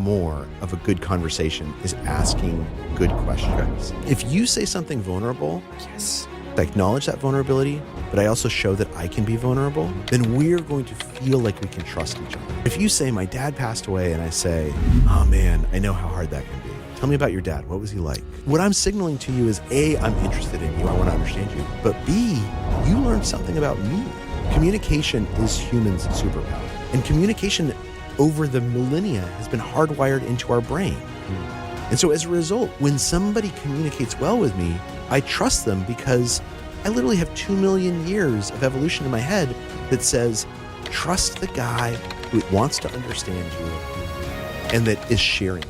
more of a good conversation is asking good questions. If you say something vulnerable, yes, I acknowledge that vulnerability, but I also show that I can be vulnerable, then we're going to feel like we can trust each other. If you say, my dad passed away, and I say, oh man, I know how hard that can be. Tell me about your dad. What was he like? What I'm signaling to you is A, I'm interested in you. I want to understand you. But B, you learned something about me. Communication is humans' superpower. And communication over the millennia has been hardwired into our brain. And so as a result, when somebody communicates well with me, I trust them because I literally have 2 million years of evolution in my head that says, trust the guy who wants to understand you and that is sharing you.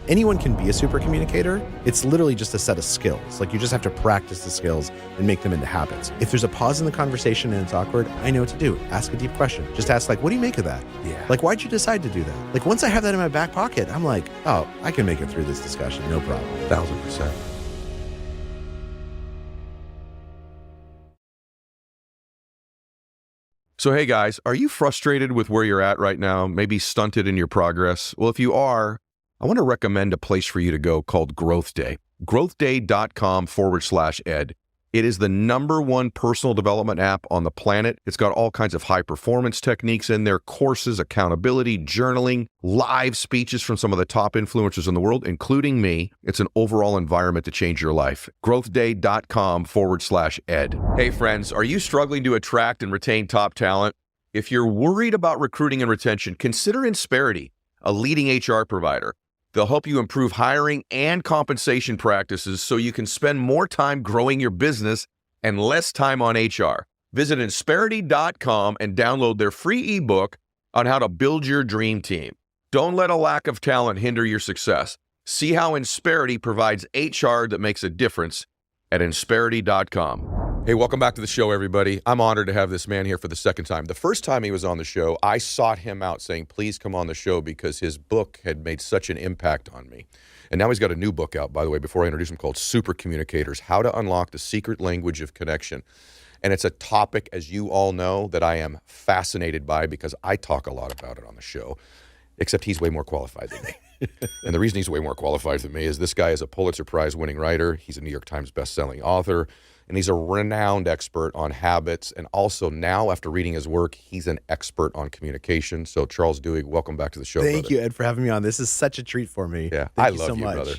Anyone can be a super communicator. It's literally just a set of skills. Like, you just have to practice the skills and make them into habits. If there's a pause in the conversation and it's awkward, I know what to do. Ask a deep question. Just ask, like, what do you make of that? Yeah. Like, why'd you decide to do that? Like, once I have that in my back pocket, I'm like, oh, I can make it through this discussion. No problem. 1,000%. So, hey guys, are you frustrated with where you're at right now? Maybe stunted in your progress? Well, if you are, I want to recommend a place for you to go called Growth Day. growthday.com/ed. It is the #1 personal development app on the planet. It's got all kinds of high performance techniques in there, courses, accountability, journaling, live speeches from some of the top influencers in the world, including me. It's an overall environment to change your life. growthday.com/ed. Hey friends, are you struggling to attract and retain top talent? If you're worried about recruiting and retention, consider Insperity, a leading HR provider. They'll help you improve hiring and compensation practices so you can spend more time growing your business and less time on HR. Visit Insperity.com and download their free ebook on how to build your dream team. Don't let a lack of talent hinder your success. See how Insperity provides HR that makes a difference at Insperity.com. Hey, welcome back to the show, everybody. I'm honored to have this man here for the second time. The first time he was on the show, I sought him out saying, please come on the show because his book had made such an impact on me. And now he's got a new book out, by the way, before I introduce him, called Super Communicators, How to Unlock the Secret Language of Connection. And it's a topic, as you all know, that I am fascinated by because I talk a lot about it on the show, except he's way more qualified than me. And the reason he's way more qualified than me is this guy is a Pulitzer Prize winning writer. He's a New York Times bestselling author. And he's a renowned expert on habits. And also now, after reading his work, he's an expert on communication. So Charles Dewey, welcome back to the show, Thank brother. you, Ed, for having me on. This is such a treat for me. Yeah, Thank I you love so you, much. brother.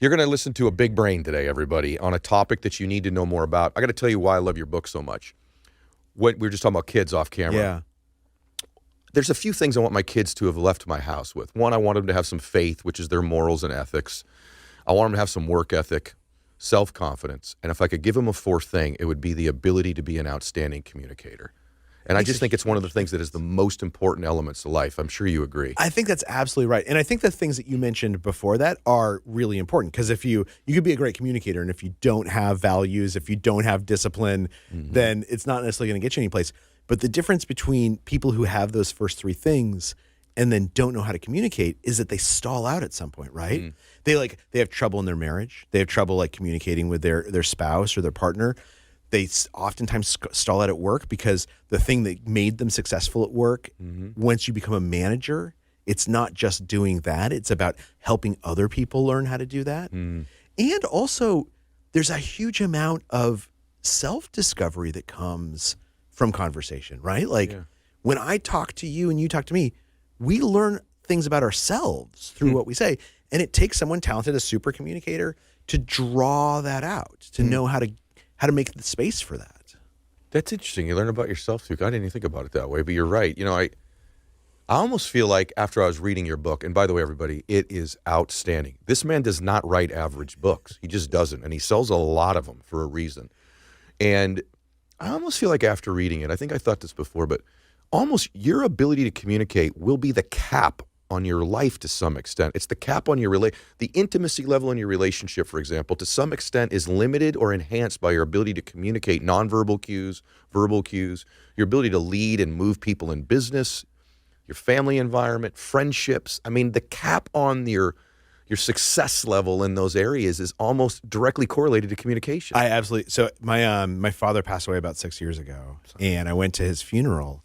You're going to listen to a big brain today, everybody, on a topic that you need to know more about. I got to tell you why I love your book so much. We were just talking about kids off camera. Yeah. There's a few things I want my kids to have left my house with. One, I want them to have some faith, which is their morals and ethics. I want them to have some work ethic, self-confidence. And if I could give them a fourth thing, it would be the ability to be an outstanding communicator. And I just think it's one of the things that is the most important elements of life. I'm sure you agree. I think that's absolutely right. And I think the things that you mentioned before that are really important because if you could be a great communicator, and if you don't have values, if you don't have discipline, then it's not necessarily going to get you anyplace. But the difference between people who have those first three things and then don't know how to communicate is that they stall out at some point, right? They have trouble in their marriage. They have trouble communicating with their spouse or their partner. They oftentimes stall out at work because the thing that made them successful at work, once you become a manager, it's not just doing that. It's about helping other people learn how to do that. And also, there's a huge amount of self-discovery that comes from conversation, right? When I talk to you and you talk to me, we learn things about ourselves through what we say. And it takes someone talented, a super communicator, to draw that out, to know how to make the space for that. That's interesting. You learn about yourself too. I didn't even think about it that way, but you're right. You know, I almost feel like after I was reading your book, and by the way, everybody, it is outstanding. This man does not write average books. He just doesn't. And he sells a lot of them for a reason. And I almost feel like after reading it, I think I thought this before, but almost your ability to communicate will be the cap on your life to some extent. It's the cap on your the intimacy level in your relationship, for example, to some extent is limited or enhanced by your ability to communicate nonverbal cues, verbal cues, your ability to lead and move people in business, your family environment, friendships. I mean, the cap on your success level in those areas is almost directly correlated to communication. I absolutely. So my father passed away about 6 years ago, and I went to his funeral,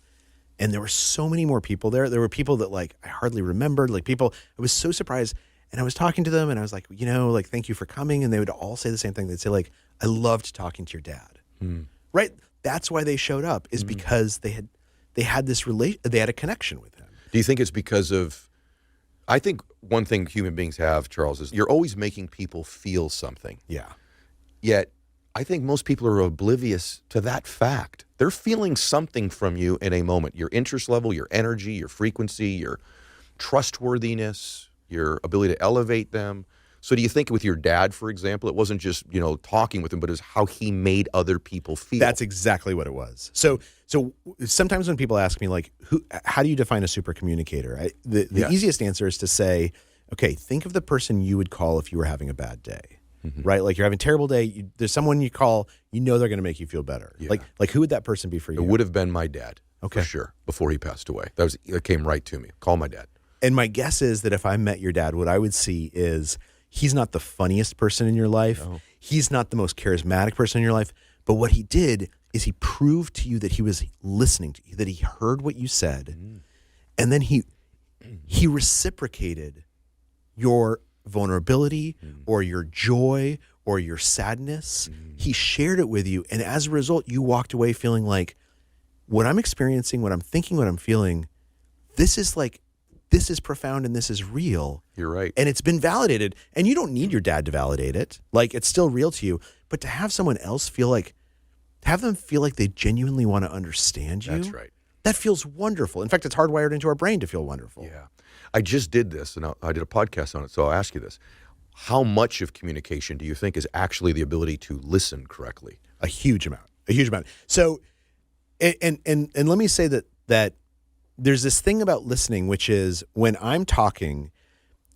And there were so many more people there. There were people that like I hardly remembered, like people, I was so surprised. And I was talking to them and I was like, like, thank you for coming. And they would all say the same thing. They'd say like, I loved talking to your dad. Right? That's why they showed up, is because they had this they had a connection with him. Do you think it's because of, I think one thing human beings have, Charles, is you're always making people feel something. Yeah. Yet I think most people are oblivious to that fact. They're feeling something from you in a moment. Your interest level, your energy, your frequency, your trustworthiness, your ability to elevate them. So do you think with your dad, for example, it wasn't just, talking with him, but it's how he made other people feel? That's exactly what it was. So sometimes when people ask me, like, how do you define a super communicator? The easiest answer is to say, okay, think of the person you would call if you were having a bad day, right? Like you're having a terrible day. There's someone you call, they're going to make you feel better. Yeah. Like who would that person be for you? It would have been my dad, okay, for sure, before he passed away. That came right to me. Call my dad. And my guess is that if I met your dad, what I would see is he's not the funniest person in your life. No. He's not the most charismatic person in your life. But what he did is he proved to you that he was listening to you, that he heard what you said. And then he reciprocated your vulnerability or your joy or your sadness. He shared it with you. And as a result, you walked away feeling like, what I'm experiencing, what I'm thinking, what I'm feeling, this is profound and this is real. You're right. And it's been validated. And you don't need your dad to validate it. Like, it's still real to you. But to have someone else have them feel like they genuinely want to understand you. That's right. That feels wonderful. In fact, it's hardwired into our brain to feel wonderful. Yeah. I just did this, and I did a podcast on it, so I'll ask you this. How much of communication do you think is actually the ability to listen correctly? A huge amount. So, and let me say that there's this thing about listening, which is when I'm talking,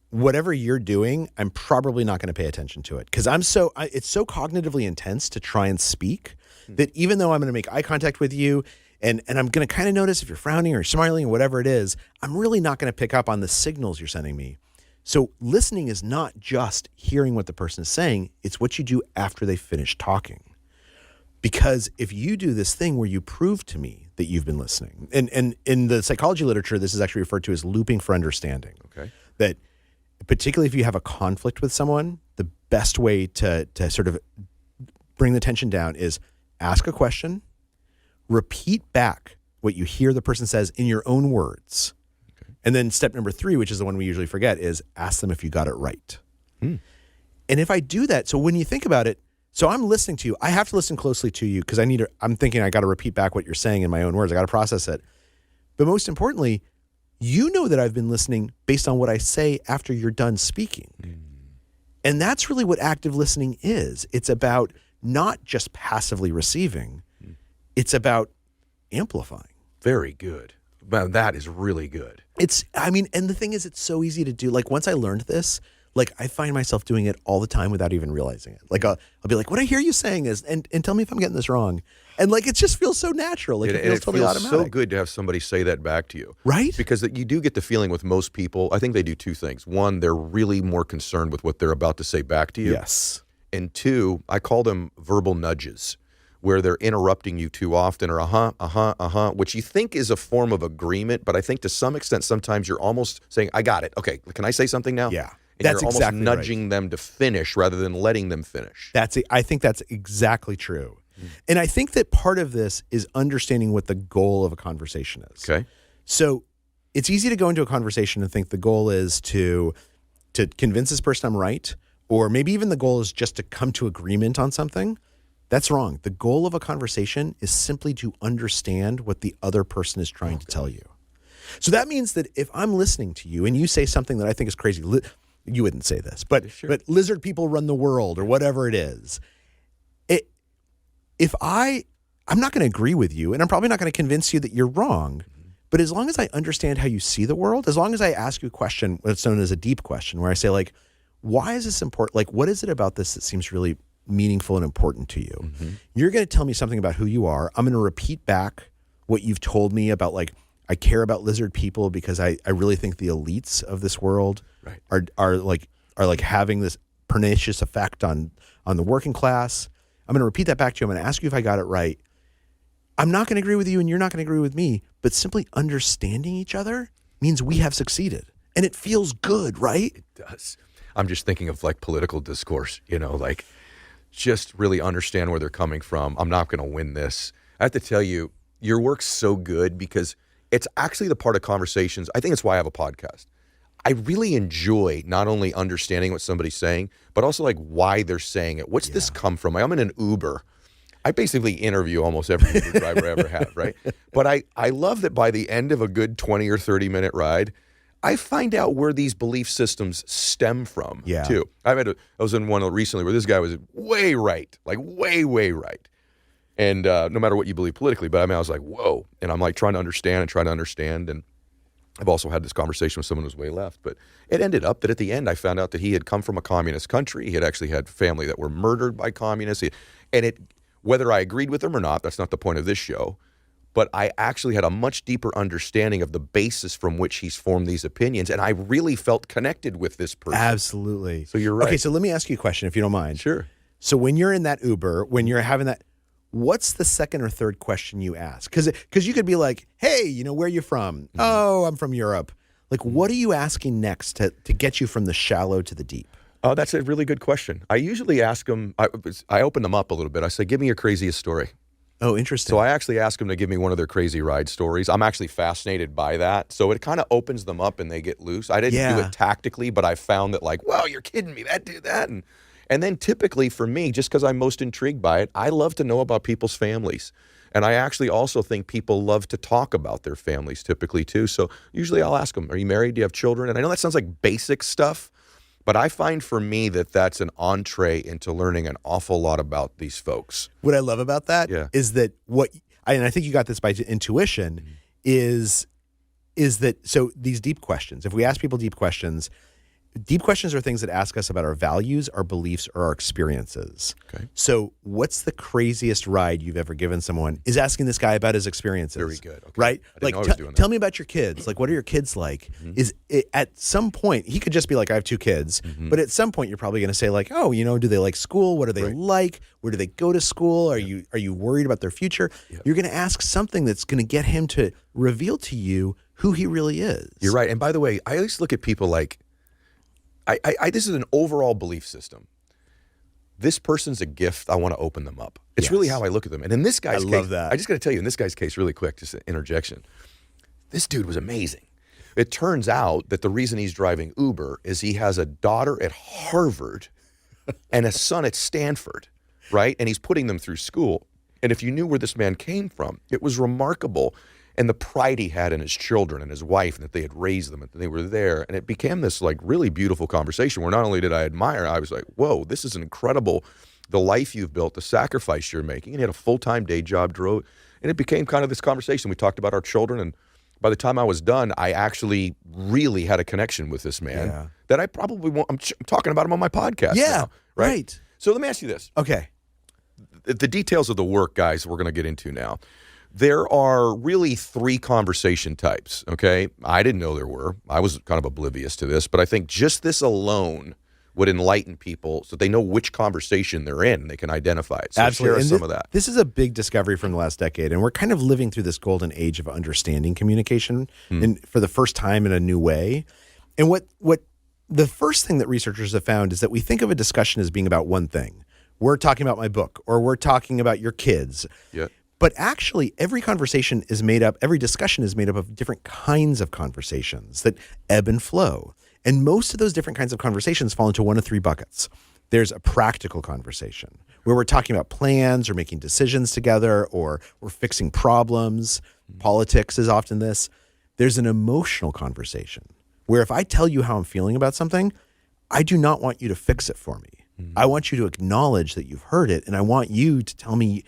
whatever you're doing, I'm probably not going to pay attention to it because it's so cognitively intense to try and speak that even though I'm going to make eye contact with you and I'm going to kind of notice if you're frowning or smiling or whatever it is, I'm really not going to pick up on the signals you're sending me. So listening is not just hearing what the person is saying, it's what you do after they finish talking. Because if you do this thing where you prove to me that you've been listening, and in the psychology literature, this is actually referred to as looping for understanding. Okay. That particularly if you have a conflict with someone, the best way to sort of bring the tension down is ask a question, repeat back what you hear the person says in your own words. Okay. And then step number 3, which is the one we usually forget, is ask them if you got it right. And if I do that, so when you think about it, so I'm listening to you. I have to listen closely to you because I'm thinking I got to repeat back what you're saying in my own words. I got to process it. But most importantly, you know that I've been listening based on what I say after you're done speaking. And that's really what active listening is. It's about not just passively receiving. It's about amplifying. Very good. Man, that is really good. And the thing is, it's so easy to do. Like once I learned this, like I find myself doing it all the time without even realizing it. Like I'll be like, what I hear you saying is, and tell me if I'm getting this wrong. And like, it just feels so natural. Like it feels totally automatic. So good to have somebody say that back to you. Right? Because you do get the feeling with most people, I think they do 2 things. One, they're really more concerned with what they're about to say back to you. Yes. And 2, I call them verbal nudges, where they're interrupting you too often or which you think is a form of agreement. But I think to some extent, sometimes you're almost saying, I got it. Okay, can I say something now? Yeah. And that's you're exactly almost nudging them to finish rather than letting them finish. I think that's exactly true. And I think that part of this is understanding what the goal of a conversation is. Okay. So it's easy to go into a conversation and think the goal is to convince this person I'm right, or maybe even the goal is just to come to agreement on something. That's wrong. The goal of a conversation is simply to understand what the other person is trying to tell you. So that means that if I'm listening to you and you say something that I think is crazy, you wouldn't say this, but sure. But lizard people run the world or whatever it is. I'm not going to agree with you, and I'm probably not going to convince you that you're wrong. But as long as I understand how you see the world, as long as I ask you a question, what's known as a deep question, where I say like, why is this important? Like, what is it about this that seems really meaningful and important to you? You're going to tell me something about who you are. I'm going to repeat back what you've told me about, like, I care about lizard people because I really think the elites of this world are like having this pernicious effect on the working class. I'm going to repeat that back to you. I'm going to ask you if I got it right. I'm not going to agree with you and you're not going to agree with me, but simply understanding each other means we have succeeded. And it feels good, right? It does. I'm just thinking of like political discourse, like just really understand where they're coming from. I'm not going to win this. I have to tell you, your work's so good because it's actually the part of conversations. I think it's why I have a podcast. I really enjoy not only understanding what somebody's saying, but also like why they're saying it. What's this come from? I'm in an Uber. I basically interview almost every Uber driver I ever have, right? But I love that by the end of a good 20 or 30 minute ride, I find out where these belief systems stem from too. I was in one recently where this guy was way right, like way right. And no matter what you believe politically, but I was like, whoa. And I'm like trying to understand. And I've also had this conversation with someone who's way left. But it ended up that at the end, I found out that he had come from a communist country. He had actually had family that were murdered by communists. Whether I agreed with him or not, that's not the point of this show. But I actually had a much deeper understanding of the basis from which he's formed these opinions. And I really felt connected with this person. Absolutely. So you're right. Okay, so let me ask you a question, if you don't mind. Sure. So when you're in that Uber, when you're having that, what's the second or third question you ask? Because you could be like, hey, where are you from? Mm-hmm. Oh, I'm from Europe. Like, what are you asking next to get you from the shallow to the deep? Oh, that's a really good question. I usually ask them, I open them up a little bit. I say, give me your craziest story. Oh, interesting. So I actually ask them to give me one of their crazy ride stories. I'm actually fascinated by that. So it kind of opens them up and they get loose. I didn't do it tactically, but I found that like, wow, you're kidding me. That did that. And then typically for me, just because I'm most intrigued by it, I love to know about people's families. And I actually also think people love to talk about their families typically too. So usually I'll ask them, are you married? Do you have children? And I know that sounds like basic stuff, but I find for me that that's an entree into learning an awful lot about these folks. What I love about that is that and I think you got this by intuition, is that, so these deep questions, if we ask people deep questions are things that ask us about our values, our beliefs, or our experiences. Okay. So what's the craziest ride you've ever given someone is asking this guy about his experiences. Very good. Okay. Right? Like, tell me about your kids. Like, what are your kids like? Mm-hmm. At some point, he could just be like, I have 2 kids. Mm-hmm. But at some point, you're probably going to say like, oh, do they like school? What are they like? Where do they go to school? Are you worried about their future? Yep. You're going to ask something that's going to get him to reveal to you who he really is. You're right. And by the way, I always look at people like, this is an overall belief system. This person's a gift. I want to open them up. It's really how I look at them. And in this guy's case, love that. I just got to tell you, in this guy's case, really quick, just an interjection. This dude was amazing. It turns out that the reason he's driving Uber is he has a daughter at Harvard and a son at Stanford, right? And he's putting them through school. And if you knew where this man came from, it was remarkable. And the pride he had in his children and his wife, and that they had raised them and they were there. And it became this like really beautiful conversation where not only did I admire, I was like, whoa, this is incredible. The life you've built, the sacrifice you're making. And he had a full-time day job, drove. And it became kind of this conversation. We talked about our children. And by the time I was done, I actually really had a connection with this man that I probably won't. I'm talking about him on my podcast now, right? So let me ask you this. Okay. The details of the work, guys, we're going to get into now. There are really 3 conversation types, okay? I didn't know there were. I was kind of oblivious to this, but I think just this alone would enlighten people so they know which conversation they're in and they can identify it. So absolutely. Share us some of that. This is a big discovery from the last decade, and we're kind of living through this golden age of understanding communication and for the first time in a new way. And what the first thing that researchers have found is that we think of a discussion as being about one thing. We're talking about my book, or we're talking about your kids. Yeah. But actually, every discussion is made up of different kinds of conversations that ebb and flow. And most of those different kinds of conversations fall into one of 3 buckets. There's a practical conversation where we're talking about plans or making decisions together, or we're fixing problems. Politics is often this. There's an emotional conversation where if I tell you how I'm feeling about something, I do not want you to fix it for me. I want you to acknowledge that you've heard it, and I want you to tell me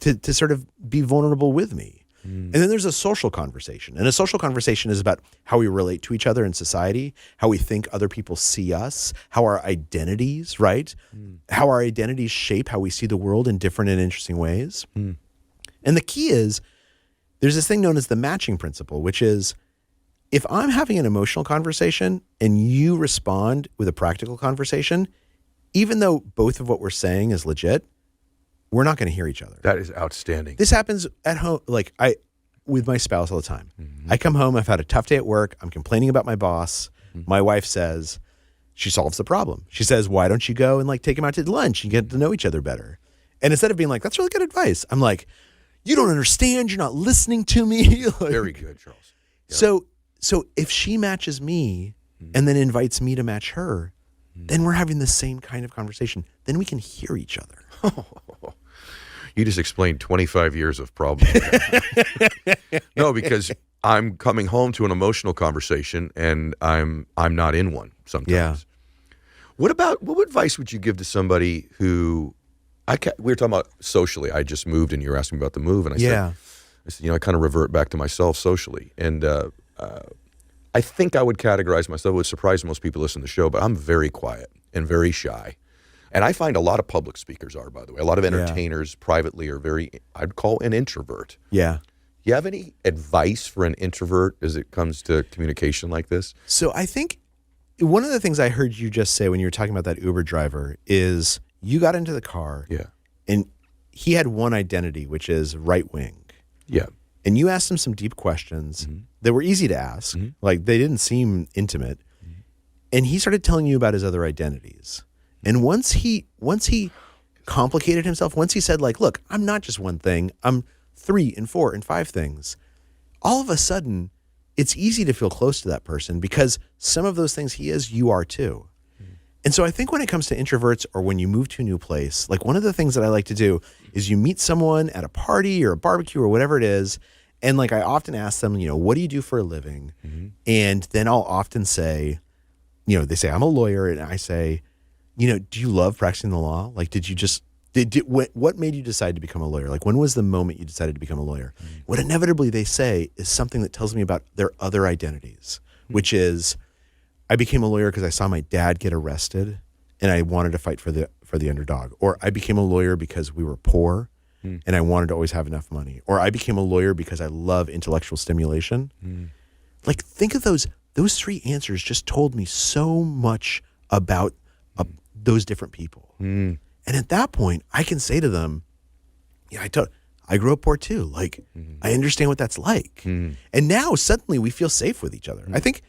to sort of be vulnerable with me. And then there's a social conversation. And a social conversation is about how we relate to each other in society, how we think other people see us, how our identities, right? How our identities shape how we see the world in different and interesting ways. And the key is there's this thing known as the matching principle, which is if I'm having an emotional conversation and you respond with a practical conversation, even though both of what we're saying is legit, we're not going to hear each other. That is outstanding. This happens at home, like with my spouse all the time. I come home, I've had a tough day at work, I'm complaining about my boss. My wife says, she solves the problem. She says, why don't you go and like take him out to lunch and get to know each other better? And instead of being like, that's really good advice, I'm like, you don't understand, you're not listening to me. Like, very good, Charles. Yeah. So if she matches me and then invites me to match her, then we're having the same kind of conversation. Then we can hear each other. You just explained 25 years of problems. No, because I'm coming home to an emotional conversation and I'm not in one sometimes. Yeah. What advice would you give to somebody who we were talking about socially. I just moved and you were asking me about the move, and I said, I kind of revert back to myself socially. And I think I would categorize myself, it would surprise most people listening to the show, but I'm very quiet and very shy. And I find a lot of public speakers are, by the way. A lot of entertainers privately are I'd call an introvert. Yeah. You have any advice for an introvert as it comes to communication like this? So I think one of the things I heard you just say when you were talking about that Uber driver is you got into the car and he had one identity, which is right wing. Yeah. And you asked him some deep questions that were easy to ask. Like they didn't seem intimate. And he started telling you about his other identities. And once he complicated himself, once he said like, look, I'm not just one thing, I'm 3 and 4 and 5 things. All of a sudden, it's easy to feel close to that person because some of those things he is, you are too. And so I think when it comes to introverts or when you move to a new place, like one of the things that I like to do is you meet someone at a party or a barbecue or whatever it is. And like I often ask them, what do you do for a living? And then I'll often say, they say, I'm a lawyer. And I say, do you love practicing the law? Like, what made you decide to become a lawyer? Like, when was the moment you decided to become a lawyer? What inevitably they say is something that tells me about their other identities, which is, I became a lawyer because I saw my dad get arrested and I wanted to fight for the underdog. Or I became a lawyer because we were poor and I wanted to always have enough money. Or I became a lawyer because I love intellectual stimulation. Like, think of those 3 answers just told me so much about those different people. And at that point, I can say to them, I grew up poor too. Like, I understand what that's like. And now suddenly we feel safe with each other. I think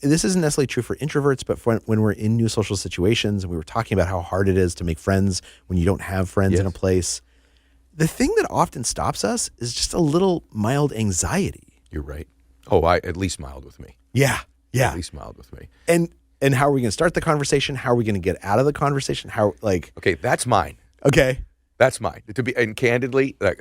this isn't necessarily true for introverts, but when we're in new social situations and we were talking about how hard it is to make friends when you don't have friends in a place, the thing that often stops us is just a little mild anxiety. You're right. Oh, at least mild with me. Yeah. At least mild with me. And how are we going to start the conversation? How are we going to get out of the conversation? Okay, that's mine. Okay. That's mine. And candidly, I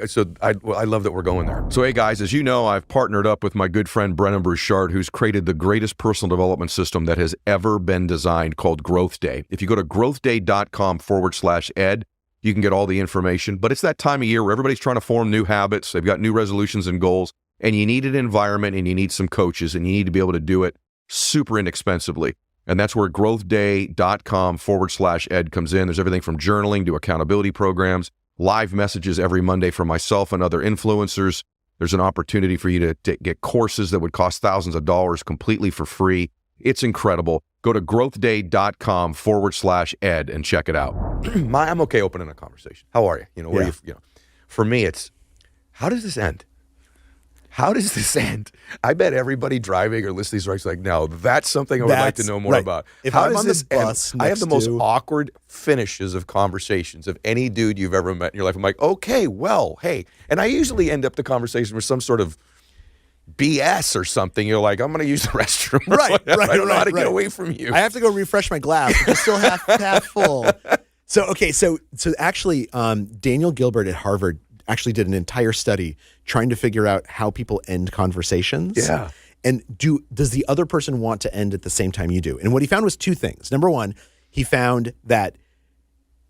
love that we're going there. So, hey, guys, as you know, I've partnered up with my good friend Brennan Burchard, who's created the greatest personal development system that has ever been designed called Growth Day. If you go to growthday.com/ed, you can get all the information. But it's that time of year where everybody's trying to form new habits. They've got new resolutions and goals, and you need an environment and you need some coaches, and you need to be able to do it super inexpensively. And that's where growthday.com/ed comes in. There's everything from journaling to accountability programs, live messages every Monday from myself and other influencers. There's an opportunity for you to get courses that would cost thousands of dollars completely for free. It's incredible. Go to growthday.com/ed and check it out. I'm okay opening a conversation. How are you? For me, it's, how does this end? How does this end? I bet everybody driving or listening to these is like, no, that's something I would like to know more about. If I'm on the bus I have the most awkward finishes of conversations of any dude you've ever met in your life. I'm like, okay, well, hey. And I usually end up the conversation with some sort of BS or something. You're like, I'm going to use the restroom. I don't know how to get away from you. I have to go refresh my glass. It's still half full. So actually, Daniel Gilbert at Harvard actually did an entire study trying to figure out how people end conversations. Yeah. And does the other person want to end at the same time you do? And what he found was 2 things. Number 1, he found that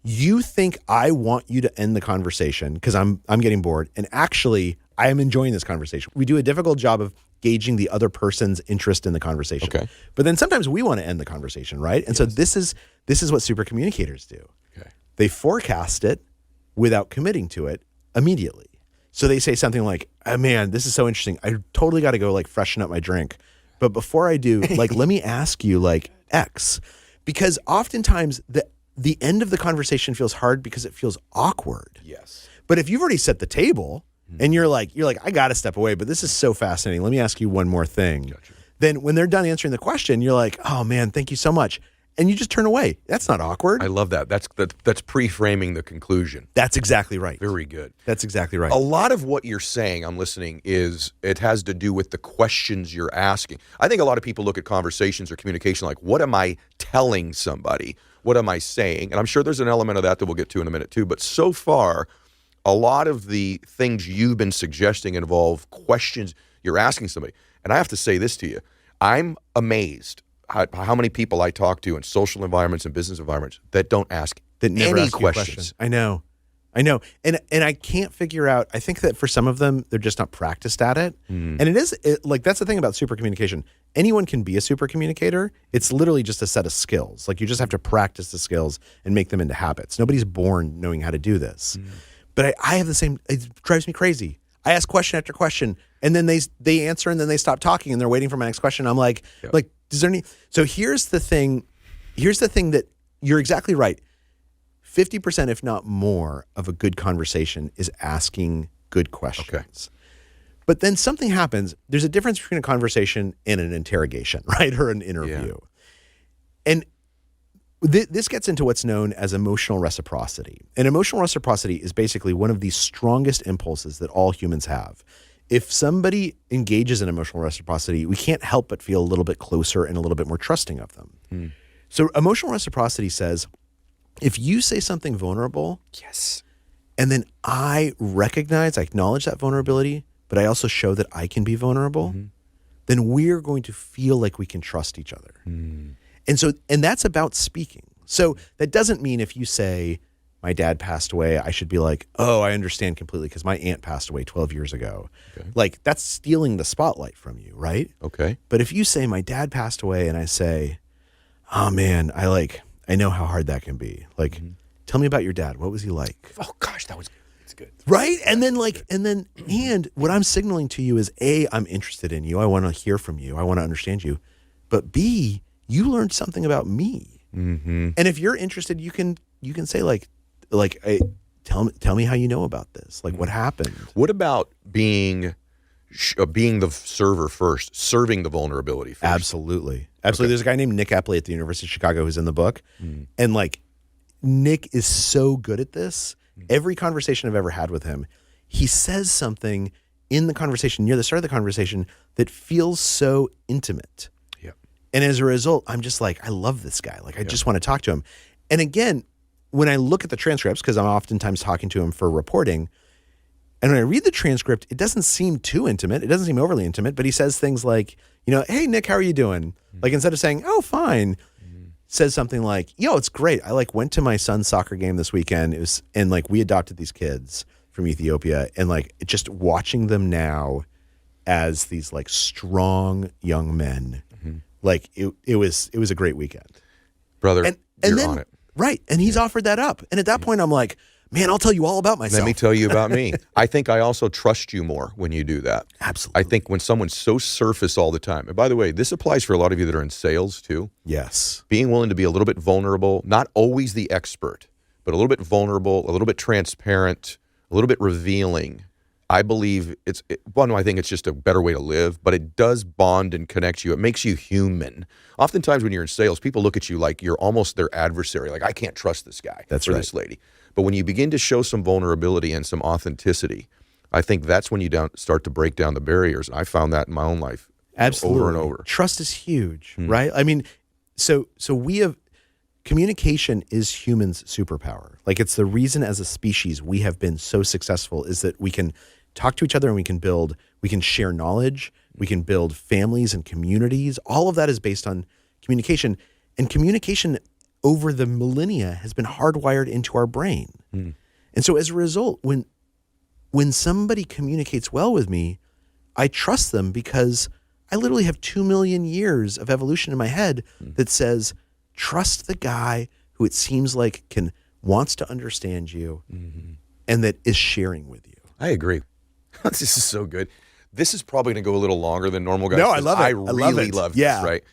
you think I want you to end the conversation because I'm getting bored, and actually I am enjoying this conversation. We do a difficult job of gauging the other person's interest in the conversation. Okay. But then sometimes we want to end the conversation, right? And so this is what super communicators do. Okay. They forecast it without committing to it immediately. So they say something like, oh, man, this is so interesting. I totally got to go like freshen up my drink. But before I do, like, let me ask you like X, because oftentimes the end of the conversation feels hard because it feels awkward. Yes. But if you've already set the table and you're like, I got to step away, but this is so fascinating. Let me ask you one more thing. Gotcha. Then when they're done answering the question, you're like, oh man, thank you so much. And you just turn away. That's not awkward. I love that. That's pre-framing the conclusion. That's exactly right. Very good. That's exactly right. A lot of what you're saying, I'm listening, it has to do with the questions you're asking. I think a lot of people look at conversations or communication like, what am I telling somebody? What am I saying? And I'm sure there's an element of that we'll get to in a minute too. But so far, a lot of the things you've been suggesting involve questions you're asking somebody. And I have to say this to you. I'm amazed how many people I talk to in social environments and business environments that don't ask any questions. I know. And I can't figure out, I think that for some of them, they're just not practiced at it. And that's the thing about super communication. Anyone can be a super communicator. It's literally just a set of skills. Like you just have to practice the skills and make them into habits. Nobody's born knowing how to do this. But I have the same, it drives me crazy. I ask question after question and then they answer and then they stop talking and they're waiting for my next question. I'm like, is there any, so here's the thing that you're exactly right. 50%, if not more, of a good conversation is asking good questions. Okay. But then something happens. There's a difference between a conversation and an interrogation, right? Or an interview. Yeah. And this gets into what's known as emotional reciprocity. And emotional reciprocity is basically one of the strongest impulses that all humans have. If somebody engages in emotional reciprocity, we can't help but feel a little bit closer and a little bit more trusting of them. So emotional reciprocity says, if you say something vulnerable, yes, and then I acknowledge that vulnerability, but I also show that I can be vulnerable, then we're going to feel like we can trust each other. And that's about speaking. So that doesn't mean if you say, my dad passed away, I should be like, oh, I understand completely because my aunt passed away 12 years ago. Okay. Like that's stealing the spotlight from you, right? Okay. But if you say my dad passed away and I say, oh man, I know how hard that can be. Like, tell me about your dad. What was he like? Oh gosh, it's good. Right? And then and what I'm signaling to you is A, I'm interested in you. I want to hear from you. I want to understand you. But B, you learned something about me. And if you're interested, you can say tell me how you know about this. Like what happened? What about being the server first, serving the vulnerability first? Absolutely. Okay. There's a guy named Nick Epley at the University of Chicago who's in the book. And Nick is so good at this. Every conversation I've ever had with him, he says something in the conversation, near the start of the conversation, that feels so intimate. Yeah. And as a result, I'm just like, I love this guy. Like, I just want to talk to him. And again, when I look at the transcripts, because I'm oftentimes talking to him for reporting, and when I read the transcript, it doesn't seem too intimate. It doesn't seem overly intimate, but he says things like, hey, Nick, how are you doing? Like, instead of saying, oh, fine, says something like, yo, it's great. I went to my son's soccer game this weekend. We adopted these kids from Ethiopia, and just watching them now as these strong young men, it was a great weekend. Brother, and you're on it. Right. And he's offered that up. And at that point, I'm like, man, I'll tell you all about myself. Let me tell you about me. I think I also trust you more when you do that. Absolutely. I think when someone's so surface all the time, and by the way, this applies for a lot of you that are in sales too. Yes. Being willing to be a little bit vulnerable, not always the expert, but a little bit vulnerable, a little bit transparent, a little bit revealing. I believe I think it's just a better way to live, but it does bond and connect you. It makes you human. Oftentimes when you're in sales, people look at you like you're almost their adversary. Like, I can't trust this guy or this lady. But when you begin to show some vulnerability and some authenticity, I think that's when you start to break down the barriers. I found that in my own life. Absolutely. Over and over. Trust is huge, right? I mean, so communication is humans' superpower. It's the reason as a species we have been so successful is that we can talk to each other and we can share knowledge, we can build families and communities. All of that is based on communication. And communication over the millennia has been hardwired into our brain. And so as a result, when somebody communicates well with me, I trust them because I literally have 2 million years of evolution in my head that says, trust the guy who it seems like wants to understand you and that is sharing with you. I agree. This is so good. This is probably going to go a little longer than normal, guys. No, I love it. I really love this, right?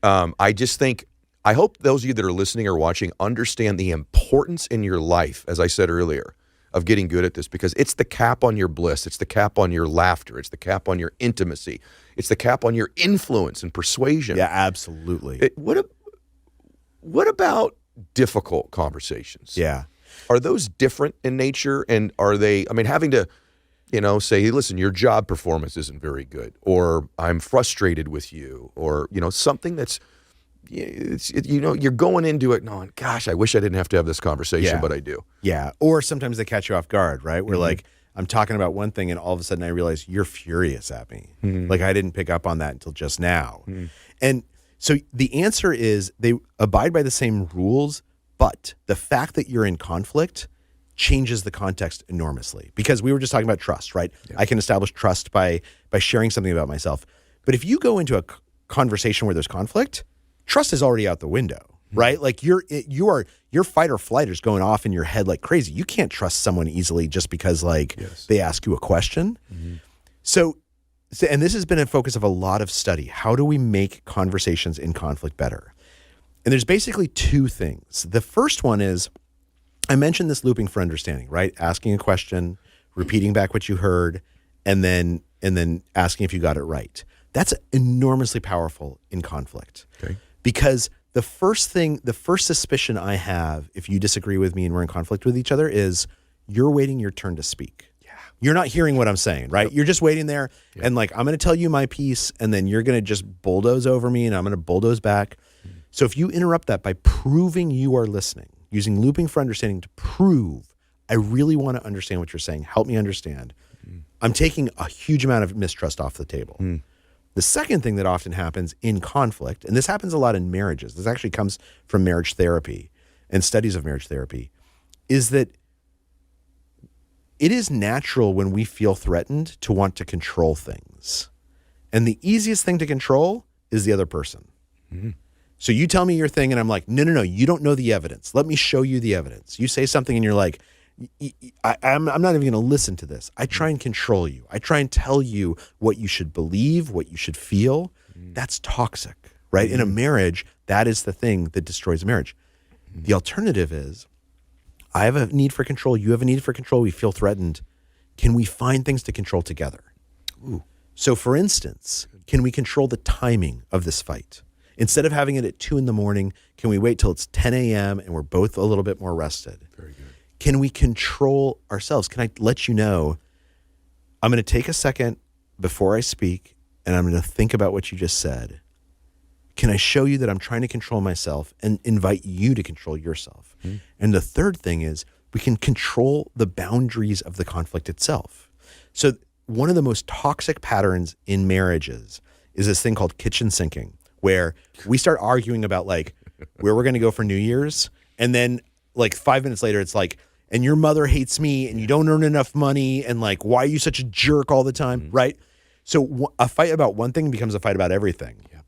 I just think I hope those of you that are listening or watching understand the importance in your life, as I said earlier, of getting good at this, because it's the cap on your bliss. It's the cap on your laughter. It's the cap on your intimacy. It's the cap on your influence and persuasion. Yeah, absolutely. What about difficult conversations? Yeah. Are those different in nature? And are they, I mean, having to, say, hey, listen, your job performance isn't very good, or I'm frustrated with you, or, something that's, you're going into it knowing, gosh, I wish I didn't have to have this conversation, but I do. Yeah. Or sometimes they catch you off guard, right? We're like, I'm talking about one thing and all of a sudden I realize you're furious at me. Like I didn't pick up on that until just now. And so the answer is they abide by the same rules, but the fact that you're in conflict changes the context enormously, because we were just talking about trust, right? Yeah. I can establish trust by sharing something about myself. But if you go into a conversation where there's conflict, trust is already out the window, right? Like your fight or flight is going off in your head like crazy. You can't trust someone easily just because they ask you a question. So, and this has been a focus of a lot of study. How do we make conversations in conflict better? And there's basically two things. The first one is, I mentioned this looping for understanding, right? Asking a question, repeating back what you heard, and then asking if you got it right. That's enormously powerful in conflict. Okay. Because the first suspicion I have, if you disagree with me and we're in conflict with each other, is you're waiting your turn to speak. Yeah. You're not hearing what I'm saying, right? Yep. You're just waiting there and I'm going to tell you my piece and then you're going to just bulldoze over me and I'm going to bulldoze back. So if you interrupt that by proving you are listening, using looping for understanding to prove, I really want to understand what you're saying, help me understand, I'm taking a huge amount of mistrust off the table. The second thing that often happens in conflict, and this happens a lot in marriages, this actually comes from marriage therapy and studies of marriage therapy, is that it is natural when we feel threatened to want to control things. And the easiest thing to control is the other person. So you tell me your thing and I'm like, no, you don't know the evidence. Let me show you the evidence. You say something and you're like, I'm not even going to listen to this. I try and control you. I try and tell you what you should believe, what you should feel. That's toxic, right? In a marriage, that is the thing that destroys a marriage. The alternative is, I have a need for control. You have a need for control. We feel threatened. Can we find things to control together? Ooh. So for instance, can we control the timing of this fight? Instead of having it at 2 a.m, can we wait till it's 10 a.m. and we're both a little bit more rested? Very good. Can we control ourselves? Can I let you know, I'm going to take a second before I speak and I'm going to think about what you just said. Can I show you that I'm trying to control myself and invite you to control yourself? And the third thing is we can control the boundaries of the conflict itself. So one of the most toxic patterns in marriages is this thing called kitchen sinking, where we start arguing about where we're going to go for New Year's. And then 5 minutes later, it's and your mother hates me and you don't earn enough money. And why are you such a jerk all the time? Right. So a fight about one thing becomes a fight about everything. Yeah.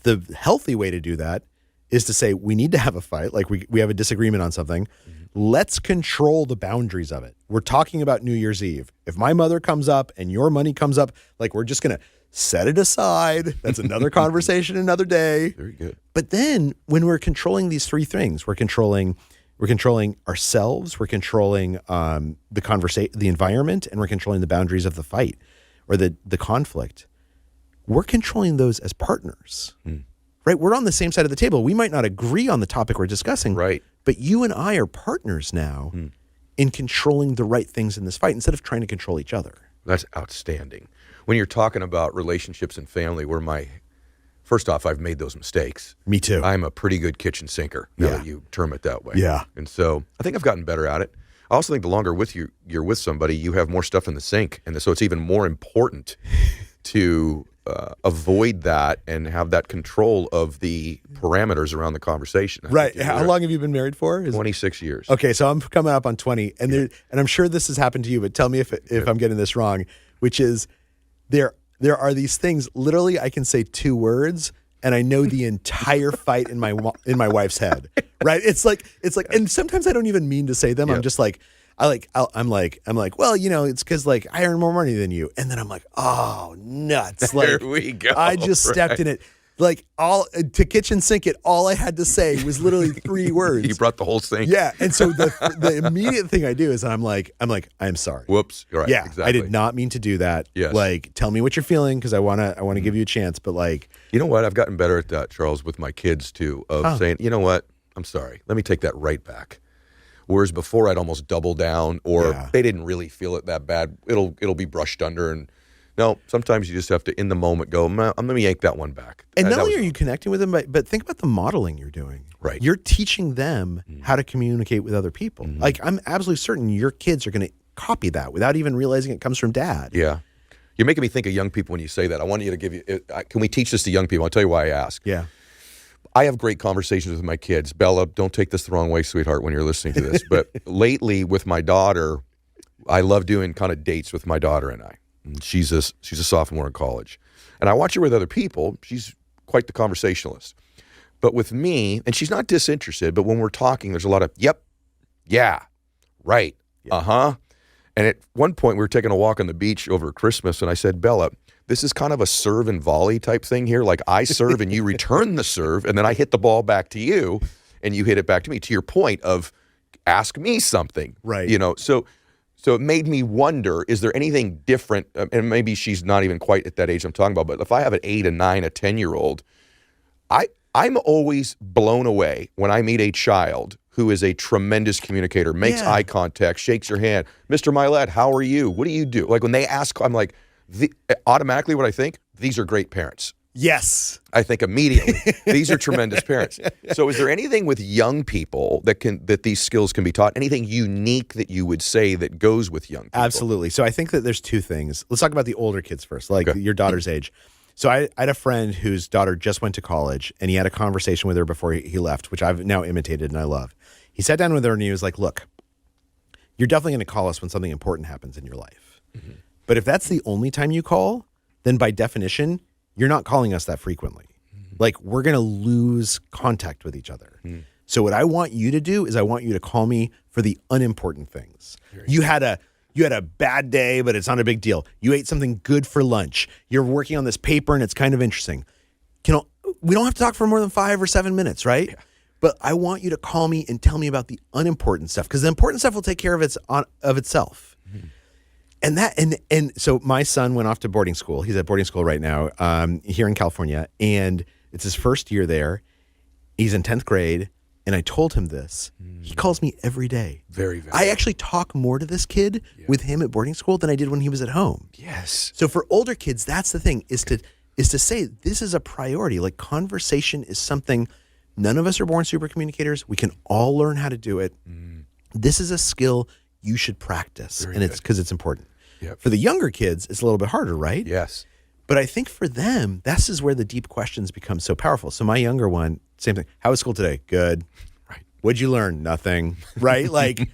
The healthy way to do that is to say, we need to have a fight. We have a disagreement on something. Let's control the boundaries of it. We're talking about New Year's Eve. If my mother comes up and your money comes up, we're just going to set it aside. That's another conversation, another day. Very good. But then when we're controlling these three things, we're controlling ourselves, we're controlling the environment, and we're controlling the boundaries of the fight or the conflict. We're controlling those as partners, right? We're on the same side of the table. We might not agree on the topic we're discussing, right? But you and I are partners now in controlling the right things in this fight instead of trying to control each other. That's outstanding. When you're talking about relationships and family, first off, I've made those mistakes. Me too. I'm a pretty good kitchen sinker, now that you term it that way. Yeah. And so I think I've gotten better at it. I also think the longer you're with somebody, you have more stuff in the sink. And so it's even more important to avoid that and have that control of the parameters around the conversation. Right. How long have you been married for? 26 years. Okay, so I'm coming up on 20, and I'm sure this has happened to you, but tell me if I'm getting this wrong, which is there are these things, literally I can say 2 words and I know the entire fight in my wife's head, right? It's like, and sometimes I don't even mean to say them. Yep. I'm just I'm like, well, it's because I earn more money than you. And then I'm like, oh, nuts. There we go. I just stepped in it. Like all to kitchen sink it, all I had to say was literally 3 words. You brought the whole sink. Yeah, and so the immediate thing I do is I'm like, I'm sorry. Whoops. Right. Yeah, exactly. I did not mean to do that. Yes. Like, tell me what you're feeling because I wanna give you a chance. But like, You know what? I've gotten better at that, Charles, with my kids too, of saying, you know what? I'm sorry. Let me take that right back. Whereas before I'd almost double down, or they didn't really feel it that bad. It'll be brushed under, and no, sometimes you just have to in the moment go, I'm gonna yank that one back. and not that only was are you connecting with them, but think about the modeling you're doing. Right. You're teaching them how to communicate with other people. Like I'm absolutely certain your kids are going to copy that without even realizing it comes from dad. Yeah. You're making me think of young people when you say that. I want you to give you, can we teach this to young people? I'll tell you why I ask. Yeah. I have great conversations with my kids. Bella, don't take this the wrong way, sweetheart, when you're listening to this. But lately with my daughter, I love doing kind of dates with my daughter and I. And she's a sophomore in college. And I watch her with other people. She's quite the conversationalist. But with me, and she's not disinterested, but when we're talking, there's a lot of, yep, yeah, right, uh-huh. And at one point, we were taking a walk on the beach over Christmas, and I said, Bella, this is kind of a serve and volley type thing here. Like I serve and you return the serve, and then I hit the ball back to you, and you hit it back to me. To your point of ask me something. Right. You know, so it made me wonder, is there anything different? And maybe she's not even quite at that age I'm talking about, but if I have an 8, a 9, a 10-year-old, I'm always blown away when I meet a child who is a tremendous communicator, makes eye contact, shakes your hand. Mr. Mylett, how are you? What do you do? Like when they ask, I'm like, automatically what I think, these are great parents. Yes. I think immediately, these are tremendous parents. So is there anything with young people that these skills can be taught? Anything unique that you would say that goes with young people? Absolutely. So I think that there's 2 things. Let's talk about the older kids first, like your daughter's age. So I had a friend whose daughter just went to college, and he had a conversation with her before he left, which I've now imitated and I love. He sat down with her and he was like, look, you're definitely going to call us when something important happens in your life. Mm-hmm. But if that's the only time you call, then by definition, you're not calling us that frequently. Mm-hmm. Like we're going to lose contact with each other. Mm-hmm. So what I want you to do is I want you to call me for the unimportant things. You had a bad day, but it's not a big deal. You ate something good for lunch. You're working on this paper and it's kind of interesting. We don't have to talk for more than 5 or 7 minutes, right? Yeah. But I want you to call me and tell me about the unimportant stuff, because the important stuff will take care of itself. Mm-hmm. And so my son went off to boarding school. He's at boarding school right now here in California, and it's his first year there. He's in 10th grade. And I told him this. He calls me every day. Very, very. I actually talk more to this kid with him at boarding school than I did when he was at home. Yes. So for older kids, that's the thing, is to say this is a priority. Like conversation is something, none of us are born super communicators. We can all learn how to do it. This is a skill you should practice. Very it's because it's important. Yep. For the younger kids, it's a little bit harder, right? Yes. But I think for them, this is where the deep questions become so powerful. So my younger one, same thing. How was school today? Good. Right. What'd you learn? Nothing. Right? Like,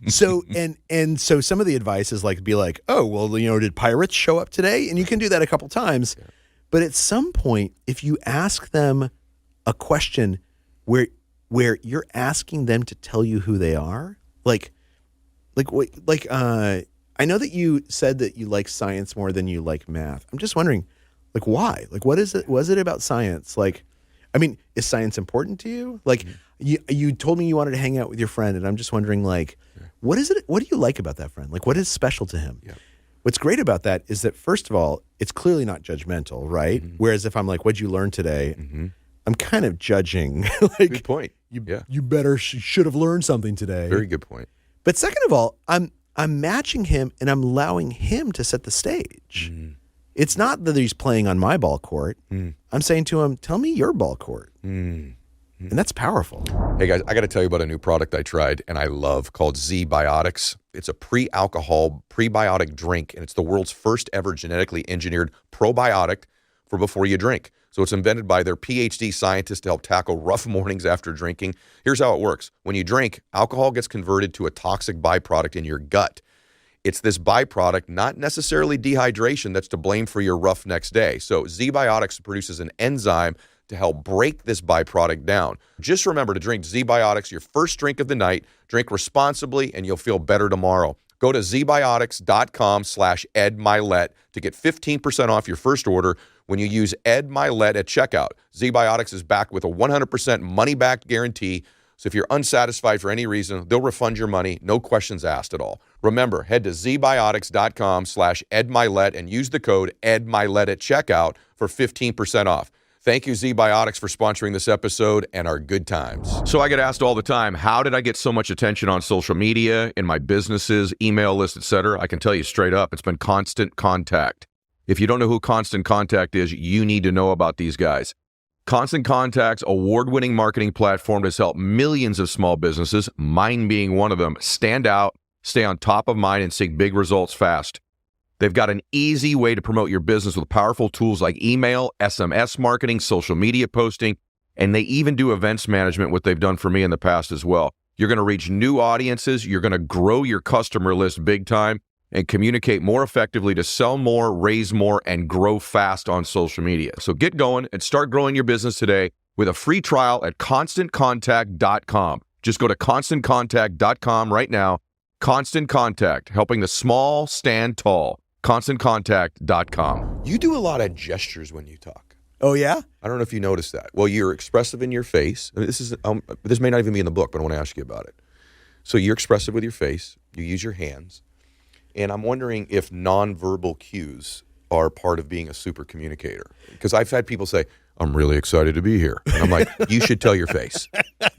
so some of the advice is like, be like, oh, well, did pirates show up today? And you can do that a couple times. Yeah. But at some point, if you ask them a question where you're asking them to tell you who they are, I know that you said that you like science more than you like math. I'm just wondering, like, why? Like, what is it? Was it about science? Like, I mean, is science important to you? Like, you told me you wanted to hang out with your friend, and I'm just wondering, like, what is it? What do you like about that friend? Like, what is special to him? Yeah. What's great about that is that, first of all, it's clearly not judgmental, right? Mm-hmm. Whereas if I'm like, what'd you learn today? Mm-hmm. I'm kind of judging. Like, good point. You better should have learned something today. Very good point. But second of all, I'm matching him and I'm allowing him to set the stage. Mm. It's not that he's playing on my ball court. Mm. I'm saying to him, tell me your ball court. Mm. And that's powerful. Hey guys, I got to tell you about a new product I tried and I love called Z-Biotics. It's a pre-alcohol prebiotic drink, and it's the world's first ever genetically engineered probiotic for before you drink. So it's invented by their PhD scientists to help tackle rough mornings after drinking. Here's how it works. When you drink, alcohol gets converted to a toxic byproduct in your gut. It's this byproduct, not necessarily dehydration, that's to blame for your rough next day. So Z-Biotics produces an enzyme to help break this byproduct down. Just remember to drink Z-Biotics your first drink of the night. Drink responsibly, and you'll feel better tomorrow. Go to zbiotics.com/EdMylett to get 15% off your first order when you use Mylett at checkout. ZBiotics is backed with a 100% money-back guarantee. So if you're unsatisfied for any reason, they'll refund your money, no questions asked at all. Remember, head to zbiotics.com/EdMylett and use the code EdMylett at checkout for 15% off. Thank you, ZBiotics, for sponsoring this episode and our good times. So I get asked all the time, how did I get so much attention on social media, in my businesses, email list, etc.? I can tell you straight up, it's been Constant Contact. If you don't know who Constant Contact is, you need to know about these guys. Constant Contact's award-winning marketing platform has helped millions of small businesses, mine being one of them, stand out, stay on top of mind, and see big results fast. They've got an easy way to promote your business with powerful tools like email, SMS marketing, social media posting, and they even do events management, what they've done for me in the past as well. You're going to reach new audiences, you're going to grow your customer list big time, and communicate more effectively to sell more, raise more, and grow fast on social media. So get going and start growing your business today with a free trial at ConstantContact.com. Just go to ConstantContact.com right now. Constant Contact, helping the small stand tall. ConstantContact.com. You do a lot of gestures when you talk. Oh, yeah? I don't know if you noticed that. Well, you're expressive in your face. I mean, this may not even be in the book, but I want to ask you about it. So you're expressive with your face. You use your hands. And I'm wondering if nonverbal cues are part of being a super communicator. Because I've had people say, I'm really excited to be here. And I'm like, you should tell your face.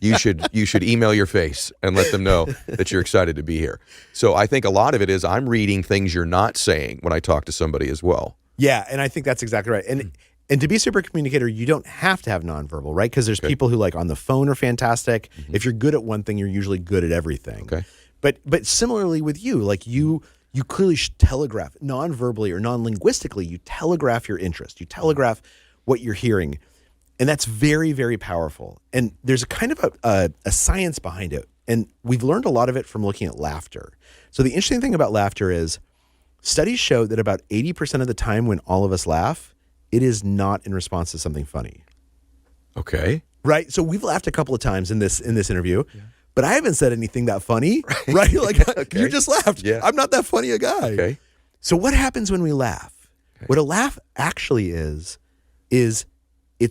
You should email your face and let them know that you're excited to be here. So I think a lot of it is I'm reading things you're not saying when I talk to somebody as well. Yeah, and I think that's exactly right. And to be a super communicator, you don't have to have nonverbal, right? Because there's people who like on the phone are fantastic. Mm-hmm. If you're good at one thing, you're usually good at everything. Okay. But similarly with you, like you clearly telegraph non-verbally or non-linguistically, you telegraph your interest. You telegraph what you're hearing. And that's very, very powerful. And there's a kind of a science behind it. And we've learned a lot of it from looking at laughter. So the interesting thing about laughter is studies show that about 80% of the time when all of us laugh, it is not in response to something funny. Okay. Right? So we've laughed a couple of times in this interview. Yeah. But I haven't said anything that funny, right? Like you just laughed. Yeah. I'm not that funny a guy. Okay. So what happens when we laugh? Okay. What a laugh actually is it's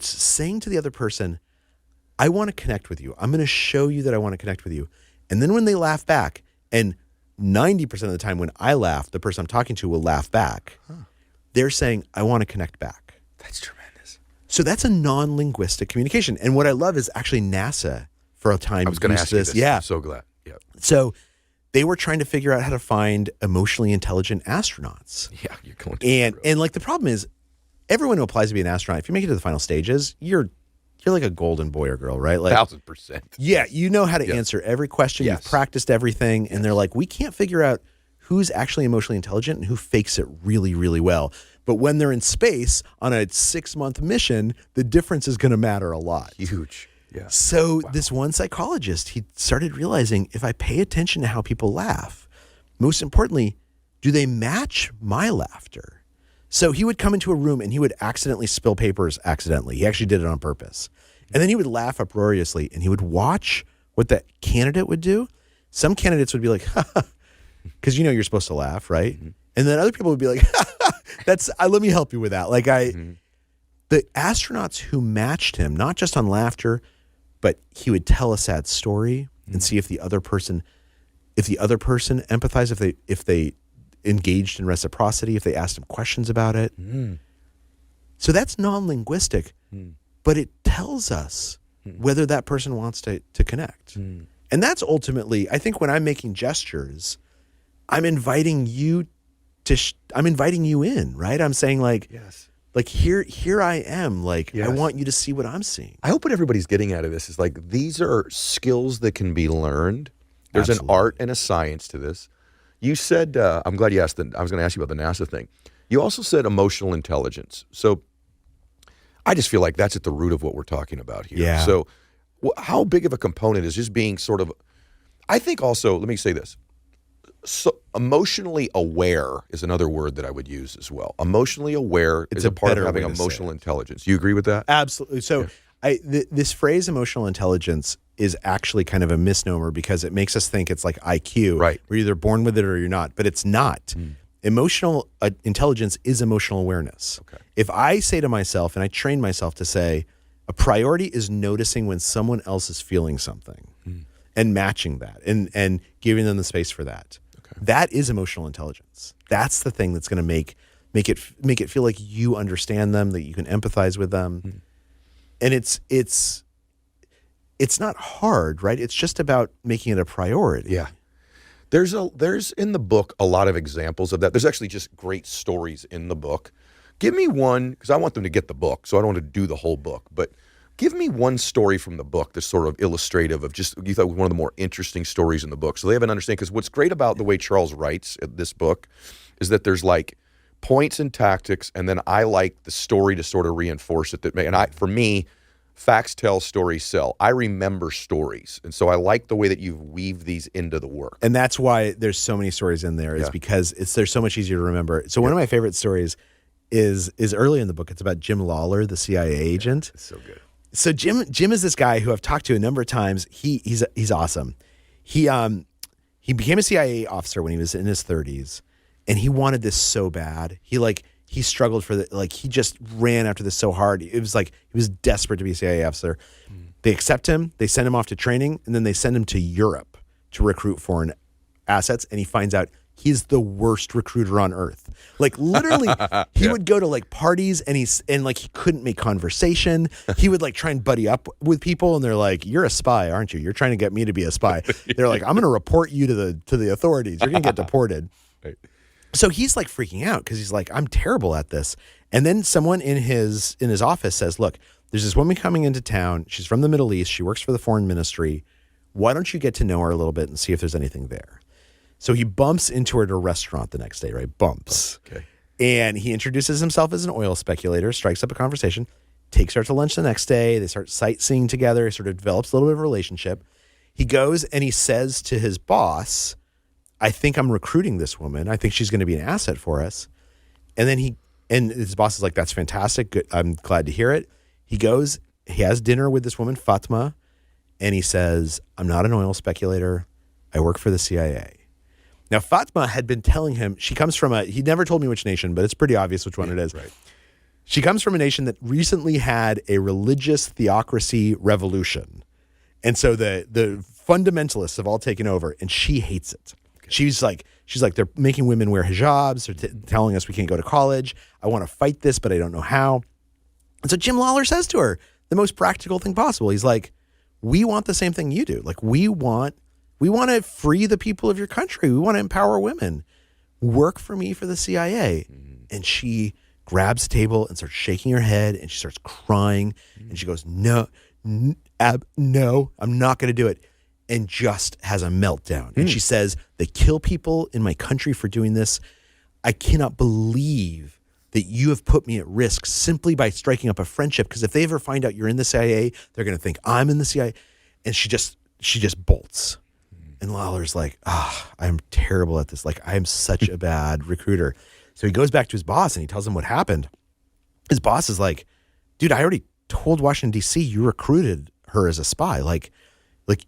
saying to the other person, I want to connect with you. I'm going to show you that I want to connect with you. And then when they laugh back, and 90% of the time when I laugh, the person I'm talking to will laugh back. They're saying, I want to connect back. That's tremendous. So that's a non-linguistic communication. And what I love is actually NASA for a time. I was going to ask you this. Yeah. I'm so glad. Yep. So they were trying to figure out how to find emotionally intelligent astronauts. Yeah, you're going to. And like the problem is, everyone who applies to be an astronaut, if you make it to the final stages, you're like a golden boy or girl, right? Like 1,000%. Yeah, you know how to answer every question. Yes. You've practiced everything, and they're like, we can't figure out who's actually emotionally intelligent and who fakes it really, really well. But when they're in space on a 6-month mission, the difference is going to matter a lot. Huge. Yeah. So this one psychologist, he started realizing if I pay attention to how people laugh, most importantly, do they match my laughter? So he would come into a room and he would accidentally spill papers accidentally. He actually did it on purpose. And then he would laugh uproariously and he would watch what that candidate would do. Some candidates would be like, because you know you're supposed to laugh, right? Mm-hmm. And then other people would be like, let me help you with that. Like the astronauts who matched him, not just on laughter, but he would tell a sad story and see if the other person empathized, if they engaged in reciprocity, if they asked him questions about it. So that's non-linguistic, but it tells us whether that person wants to connect. And that's ultimately, I think when I'm making gestures, I'm inviting you in, right? I'm saying like, yes. Like here I am. Like yes. I want you to see what I'm seeing. I hope what everybody's getting out of this is like these are skills that can be learned. There's Absolutely. An art and a science to this. You said, I'm glad you asked. I was going to ask you about the NASA thing. You also said emotional intelligence. So I just feel like that's at the root of what we're talking about here. Yeah. So how big of a component is just being sort of? I think also. Let me say this. So emotionally aware is another word that I would use as well. Emotionally aware is a part of having emotional intelligence. You agree with that? Absolutely. So this phrase emotional intelligence is actually kind of a misnomer because it makes us think it's like IQ. Right. We're either born with it or you're not, but it's not. Emotional intelligence is emotional awareness. Okay. If I say to myself, and I train myself to say, a priority is noticing when someone else is feeling something and matching that and giving them the space for that. Okay. That is emotional intelligence. That's the thing that's going to make it feel like you understand them, that you can empathize with them. And it's not hard, right? It's just about making it a priority. Yeah. There's in the book a lot of examples of that. There's actually just great stories in the book. Give me one, because I want them to get the book, so I don't want to do the whole book, but give me one story from the book that's sort of illustrative of just, you thought one of the more interesting stories in the book. So they have an understanding, because what's great about the way Charles writes this book is that there's like points and tactics, and then I like the story to sort of reinforce it. For me, facts tell, stories sell. I remember stories. And so I like the way that you've weaved these into the work. And that's why there's so many stories in there, is because they're so much easier to remember. So one of my favorite stories is early in the book. It's about Jim Lawler, the CIA agent. It's so good. So Jim is this guy who I've talked to a number of times. He's awesome. He became a CIA officer when he was in his 30s, and he wanted this so bad. He struggled for he just ran after this so hard. It was like he was desperate to be a CIA officer. They accept him, they send him off to training, and then they send him to Europe to recruit foreign assets, and he finds out he's the worst recruiter on earth. Like literally, he would go to like parties and he couldn't make conversation. He would like try and buddy up with people, and they're like, "You're a spy, aren't you? You're trying to get me to be a spy." They're like, "I'm going to report you to the authorities. You're going to get deported." Right. So he's like freaking out because he's like, "I'm terrible at this." And then someone in his office says, "Look, there's this woman coming into town. She's from the Middle East. She works for the foreign ministry. Why don't you get to know her a little bit and see if there's anything there?" So he bumps into her at a restaurant the next day, right? Bumps. Okay. And he introduces himself as an oil speculator, strikes up a conversation, takes her to lunch the next day. They start sightseeing together. He sort of develops a little bit of a relationship. He goes and he says to his boss, "I think I'm recruiting this woman. I think she's going to be an asset for us." And then his boss is like, "That's fantastic. Good. I'm glad to hear it." He goes, he has dinner with this woman, Fatma, and he says, "I'm not an oil speculator. I work for the CIA." Now, Fatma had been telling him, she comes from he never told me which nation, but it's pretty obvious which one it is. Right. She comes from a nation that recently had a religious theocracy revolution. And so the fundamentalists have all taken over, and she hates it. Okay. She's like, they're making women wear hijabs. They're telling us we can't go to college. I want to fight this, but I don't know how. And so Jim Lawler says to her the most practical thing possible. He's like, "We want the same thing you do. Like, we want to free the people of your country. We want to empower women. Work for me for the CIA." And she grabs the table and starts shaking her head, and she starts crying. And she goes, "No, no, I'm not going to do it." And just has a meltdown. And she says, "They kill people in my country for doing this. I cannot believe that you have put me at risk simply by striking up a friendship, because if they ever find out you're in the CIA, they're going to think I'm in the CIA." And she just bolts. And Lawler's like, "I'm terrible at this. Like, I'm such a bad recruiter." So he goes back to his boss and he tells him what happened. His boss is like, "Dude, I already told Washington, D.C. you recruited her as a spy. Like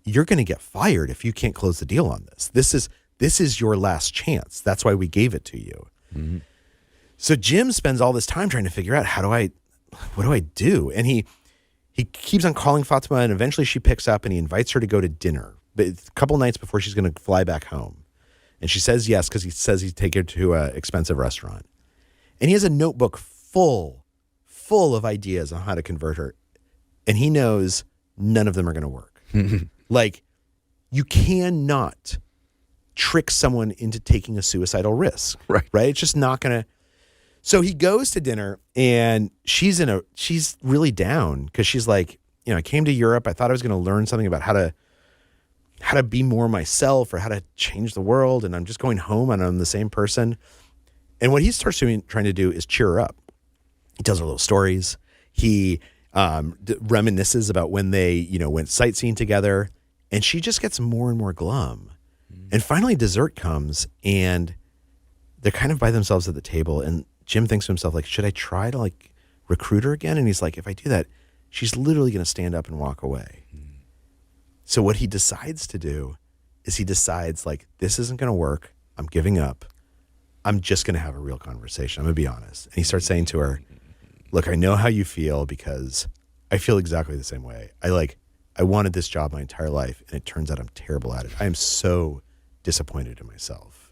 you're going to get fired if you can't close the deal on this. This is your last chance. That's why we gave it to you." Mm-hmm. So Jim spends all this time trying to figure out, what do I do? And he keeps on calling Fatima, and eventually she picks up and he invites her to go to dinner. But a couple nights before she's going to fly back home. And she says yes, because he says he'd take her to an expensive restaurant. And he has a notebook full of ideas on how to convert her. And he knows none of them are going to work. Like, you cannot trick someone into taking a suicidal risk. Right? It's just not going to. So he goes to dinner, and she's really down, because she's like, "I came to Europe. I thought I was going to learn something about how to be more myself, or how to change the world. And I'm just going home and I'm the same person." And what he starts trying to do is cheer her up. He tells her little stories. He reminisces about when they, went sightseeing together, and she just gets more and more glum. And finally dessert comes, and they're kind of by themselves at the table. And Jim thinks to himself, like, should I try to recruit her again? And he's like, if I do that, she's literally going to stand up and walk away. So what he decides to do is this isn't going to work. I'm giving up. I'm just going to have a real conversation. I'm going to be honest. And he starts saying to her, look, I know how you feel because I feel exactly the same way. I wanted this job my entire life, and it turns out I'm terrible at it. I am so disappointed in myself.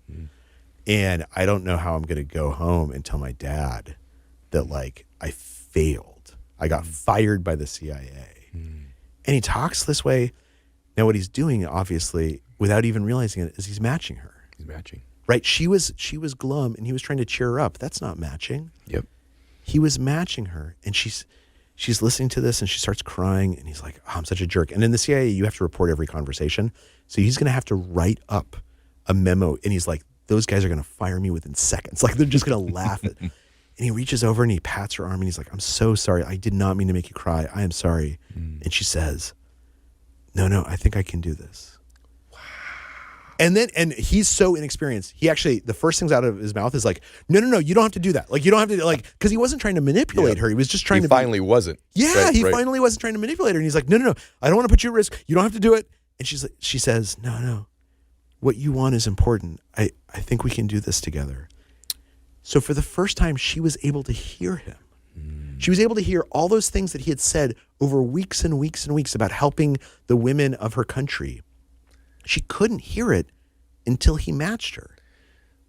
And I don't know how I'm going to go home and tell my dad that like I failed. I got fired by the CIA. And he talks this way. Now what he's doing, obviously, without even realizing it, is he's matching her. He's matching. Right? She was glum, and he was trying to cheer her up. That's not matching. Yep. He was matching her, and she's listening to this, and she starts crying, and he's like, oh, I'm such a jerk. And in the CIA, you have to report every conversation. So he's going to have to write up a memo, and he's like, those guys are going to fire me within seconds. Like, they're just going to laugh at. And he reaches over, and he pats her arm, and he's like, I'm so sorry. I did not mean to make you cry. I am sorry. And she says, no, I think I can do this. Wow. And he's so inexperienced. He actually, the first things out of his mouth is like, no, you don't have to do that. Like, you don't have to, like, because he wasn't trying to manipulate her. He was just trying to. He finally wasn't. Yeah, he finally wasn't trying to manipulate her. And he's like, no, I don't want to put you at risk. You don't have to do it. And she says, no, what you want is important. I think we can do this together. So for the first time, she was able to hear him. She was able to hear all those things that he had said over weeks and weeks and weeks about helping the women of her country. She couldn't hear it until he matched her.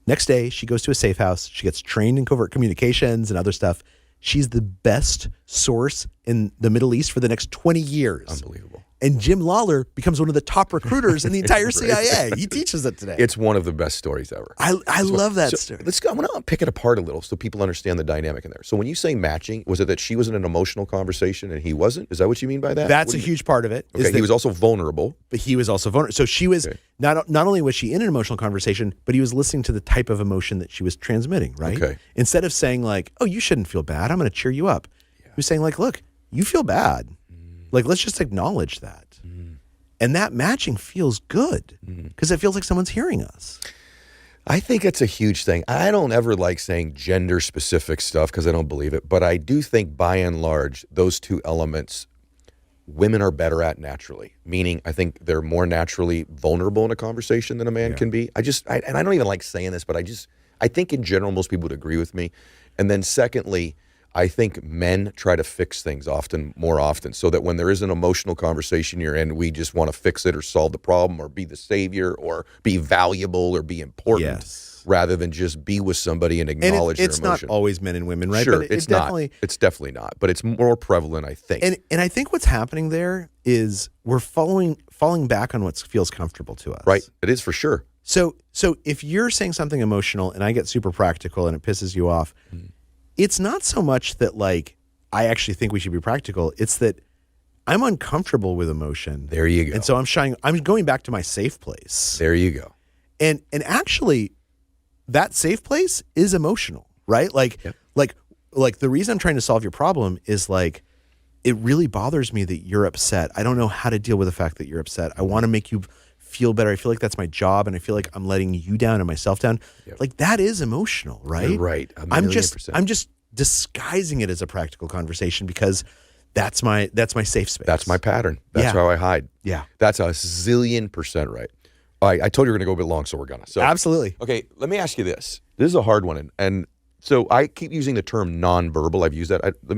Next day, she goes to a safe house. She gets trained in covert communications and other stuff. She's the best source in the Middle East for the next 20 years. Unbelievable. And Jim Lawler becomes one of the top recruiters in the entire CIA. He teaches it today. It's one of the best stories ever. I love that story. Let's go. I want to pick it apart a little so people understand the dynamic in there. So when you say matching, was it that she was in an emotional conversation and he wasn't? Is that what you mean by that? That's a huge part of it. Okay, he was also vulnerable. But he was also vulnerable. So she was, not only was she in an emotional conversation, but he was listening to the type of emotion that she was transmitting, right? Okay. Instead of saying like, oh, you shouldn't feel bad. I'm going to cheer you up. He was saying like, look, you feel bad. Like, let's just acknowledge that. And that matching feels good because it feels like someone's hearing us. I think it's a huge thing. I don't ever like saying gender specific stuff because I don't believe it. But I do think by and large, those two elements, women are better at naturally. Meaning I think they're more naturally vulnerable in a conversation than a man can be. And I don't even like saying this, but I think in general, most people would agree with me. And then secondly, I think men try to fix things more often, so that when there is an emotional conversation you're in, we just want to fix it or solve the problem or be the savior or be valuable or be important rather than just be with somebody and acknowledge their emotion. It's not always men and women, right? Sure, but it's not. It's definitely not, but it's more prevalent, I think. And I think what's happening there is we're falling back on what feels comfortable to us. Right, it is for sure. So if you're saying something emotional and I get super practical and it pisses you off, it's not so much that like I actually think we should be practical. It's that I'm uncomfortable with emotion. There you go. And so I'm going back to my safe place. There you go. And actually that safe place is emotional, right? Like the reason I'm trying to solve your problem is like it really bothers me that you're upset. I don't know how to deal with the fact that you're upset. I want to make you feel better. I feel like that's my job, and I feel like I'm letting you down and myself down. Like that is emotional, right? You're right. I'm just disguising it as a practical conversation because that's my safe space. That's my pattern. That's how I hide. Yeah. That's 1,000,000% right. All right, I told you we we're going to go a bit long, so we're gonna. So, absolutely. Okay, let me ask you this. This is a hard one, and so I keep using the term nonverbal. I've used that. Let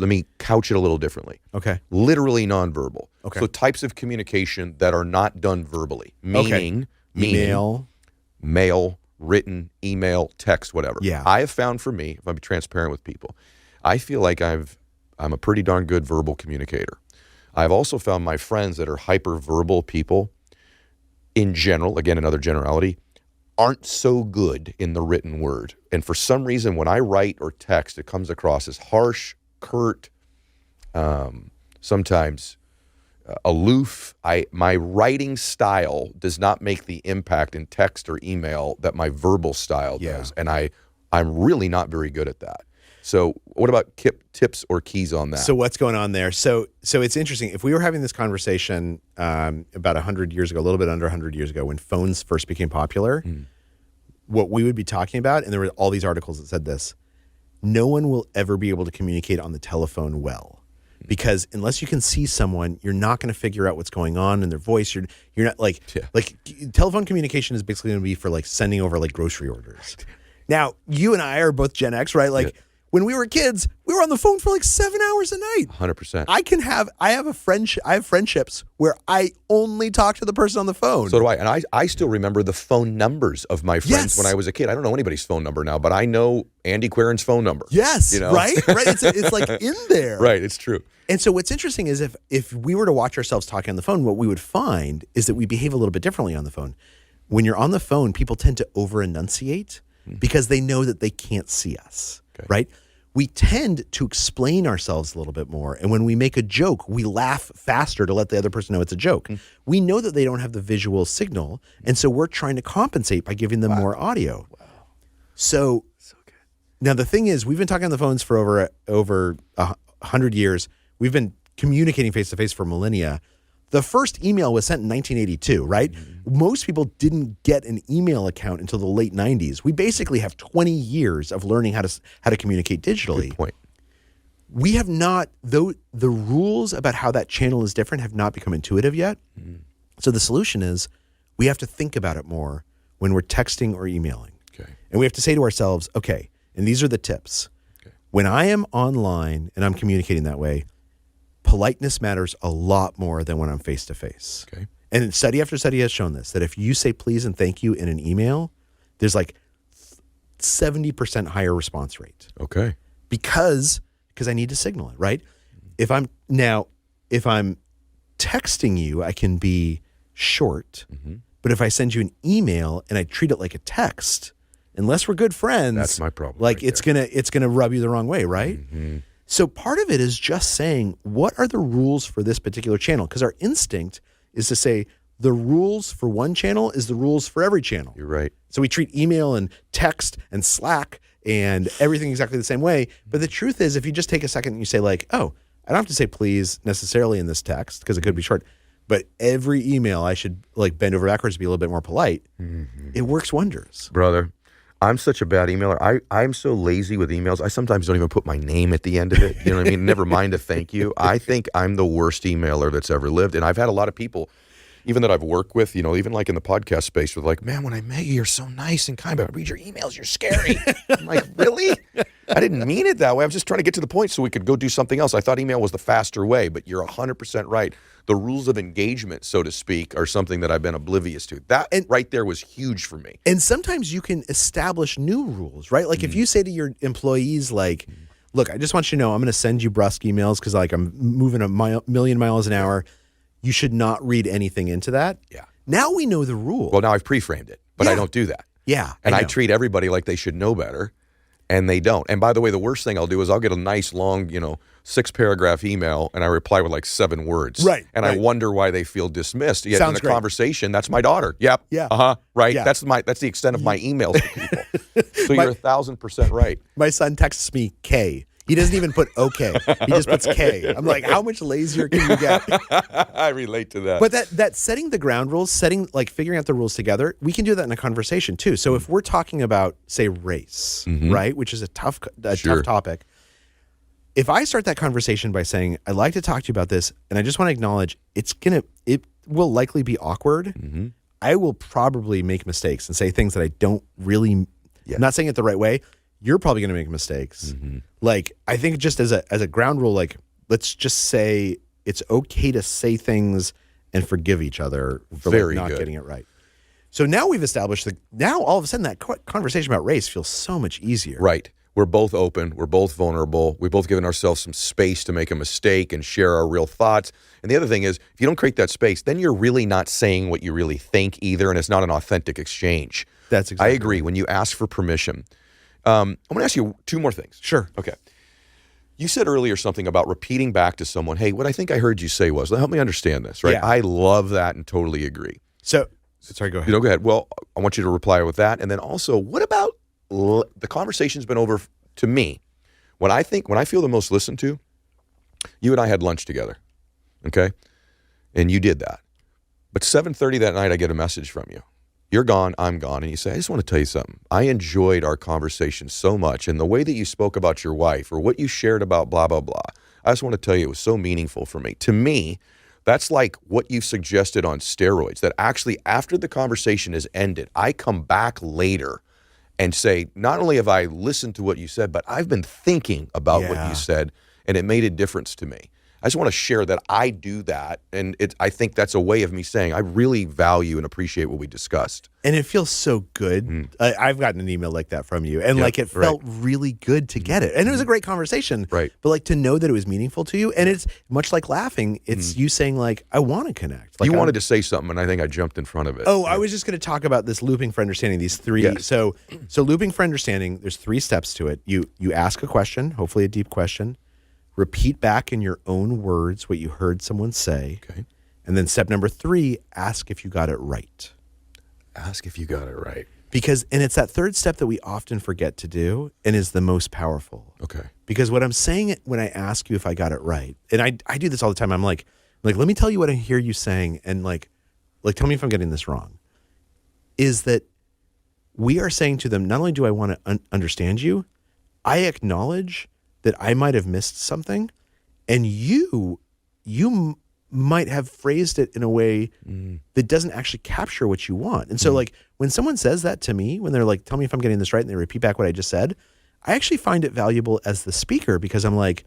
me couch it a little differently. Okay. Literally nonverbal. Okay. So types of communication that are not done verbally, meaning email, mail, written, email, text, whatever. Yeah. I have found for me, if I'm transparent with people, I feel like I'm a pretty darn good verbal communicator. I've also found my friends that are hyper-verbal people, in general, again, another generality, aren't so good in the written word. And for some reason, when I write or text, it comes across as harsh, curt, sometimes aloof. My writing style does not make the impact in text or email that my verbal style does. And I'm really not very good at that. So what about tips or keys on that? So what's going on there? So it's interesting. If we were having this conversation about 100 years ago, a little bit under 100 years ago, when phones first became popular, what we would be talking about, and there were all these articles that said this, no one will ever be able to communicate on the telephone well. Because unless you can see someone, you're not going to figure out what's going on in their voice. You're not like telephone communication is basically going to be for like sending over like grocery orders. Now, you and I are both Gen X, right? Like when we were kids, we were on the phone for like 7 hours a night. 100%. I have friendships where I only talk to the person on the phone. So do I. And I still remember the phone numbers of my friends when I was a kid. I don't know anybody's phone number now, but I know Andy Quirin's phone number. Yes, right? Right. It's like in there. Right, it's true. And so what's interesting is if we were to watch ourselves talking on the phone, what we would find is that we behave a little bit differently on the phone. When you're on the phone, people tend to over-enunciate because they know that they can't see us, right? We tend to explain ourselves a little bit more. And when we make a joke, we laugh faster to let the other person know it's a joke. We know that they don't have the visual signal. And so we're trying to compensate by giving them more audio. Wow. So good. Now the thing is, we've been talking on the phones for over 100 years. We've been communicating face-to-face for millennia. The first email was sent in 1982, right? Most people didn't get an email account until the late 90s. We basically have 20 years of learning how to communicate digitally. Good point. We have not, though the rules about how that channel is different have not become intuitive yet. So the solution is we have to think about it more when we're texting or emailing. Okay. And we have to say to ourselves, okay, and these are the tips. Okay. When I am online and I'm communicating that way, politeness matters a lot more than when I'm face-to-face. Okay. And study after study has shown this, that if you say please and thank you in an email, there's like 70% higher response rate. Okay. Because I need to signal it, right? If I'm texting you, I can be short. But if I send you an email and I treat it like a text, unless we're good friends, that's my problem. Like it's gonna rub you the wrong way, right? So part of it is just saying, what are the rules for this particular channel? Because our instinct is to say the rules for one channel is the rules for every channel. You're right. So we treat email and text and Slack and everything exactly the same way. But the truth is, if you just take a second and you say like, oh, I don't have to say please necessarily in this text because it could be short, but every email I should like bend over backwards to be a little bit more polite. It works wonders. Brother, I'm such a bad emailer. I'm so lazy with emails. I sometimes don't even put my name at the end of it. You know what I mean? Never mind a thank you. I think I'm the worst emailer that's ever lived. And I've had a lot of people, even that I've worked with, even like in the podcast space, with like, man, when I met you, you're so nice and kind, but I read your emails, you're scary. I'm like, really? I didn't mean it that way. I was just trying to get to the point so we could go do something else. I thought email was the faster way, but you're 100% right. The rules of engagement, so to speak, are something that I've been oblivious to. That right there was huge for me. And sometimes you can establish new rules, right? Like if you say to your employees, like, look, I just want you to know I'm going to send you brusque emails because like I'm moving a million miles an hour. You should not read anything into that. Yeah. Now we know the rule. Well, now I've pre-framed it, but I don't do that. Yeah. And I treat everybody like they should know better, and they don't. And by the way, the worst thing I'll do is I'll get a nice long, 6-paragraph email, and I reply with like 7 words. Right. And I wonder why they feel dismissed. Yet Sounds in a conversation, that's my daughter. Yep. Yeah. Right. Yeah. That's the extent of my emails to people. So you're 1,000% right. My son texts me K. He doesn't even put okay. He just puts K. I'm like, how much lazier can you get? I relate to that. But that setting the ground rules, figuring out the rules together, we can do that in a conversation too. So if we're talking about, say, race, right, which is a tough topic, if I start that conversation by saying, I'd like to talk to you about this, and I just want to acknowledge it will likely be awkward. I will probably make mistakes and say things that I don't really, I'm not saying it the right way. You're probably going to make mistakes. Like, I think just as a ground rule, like, let's just say it's okay to say things and forgive each other for not getting it right. So now we've established now all of a sudden that conversation about race feels so much easier. Right. We're both open. We're both vulnerable. We've both given ourselves some space to make a mistake and share our real thoughts. And the other thing is, if you don't create that space, then you're really not saying what you really think either, and it's not an authentic exchange. That's exactly I agree. Right. When you ask for permission, I'm going to ask you 2 more things. Sure. Okay. You said earlier something about repeating back to someone, hey, what I think I heard you say was, help me understand this, right? Yeah. I love that and totally agree. So, sorry, go ahead. Go ahead. Well, I want you to reply with that. And then also, what about the conversation's been over to me? When I feel the most listened to, you and I had lunch together, okay? And you did that. But 7:30 that night, I get a message from you. You're gone, I'm gone, and you say, I just want to tell you something. I enjoyed our conversation so much, and the way that you spoke about your wife or what you shared about blah, blah, blah, I just want to tell you it was so meaningful for me. To me, that's like what you suggested on steroids, that actually after the conversation is ended, I come back later and say, not only have I listened to what you said, but I've been thinking about what you said, and it made a difference to me. I just want to share that I do that, and I think that's a way of me saying I really value and appreciate what we discussed. And it feels so good. I've gotten an email like that from you, and like it felt really good to get it. And it was a great conversation, right? But like to know that it was meaningful to you, and it's much like laughing. It's you saying like, I want to connect. Like, you wanted to say something, and I think I jumped in front of it. Oh, I was just going to talk about this looping for understanding. These three. Yes. So looping for understanding. There's 3 steps to it. You ask a question, hopefully a deep question. Repeat back in your own words what you heard someone say. Okay. And then step number 3, ask if you got it right. Ask if you got it right. And it's that 3rd step that we often forget to do and is the most powerful. Okay. Because what I'm saying when I ask you if I got it right, and I do this all the time, I'm like, let me tell you what I hear you saying, and like tell me if I'm getting this wrong, is that we are saying to them, not only do I want to understand you, I acknowledge that I might have missed something, and you might have phrased it in a way that doesn't actually capture what you want. And so like when someone says that to me, when they're like, tell me if I'm getting this right, and they repeat back what I just said, I actually find it valuable as the speaker, because I'm like,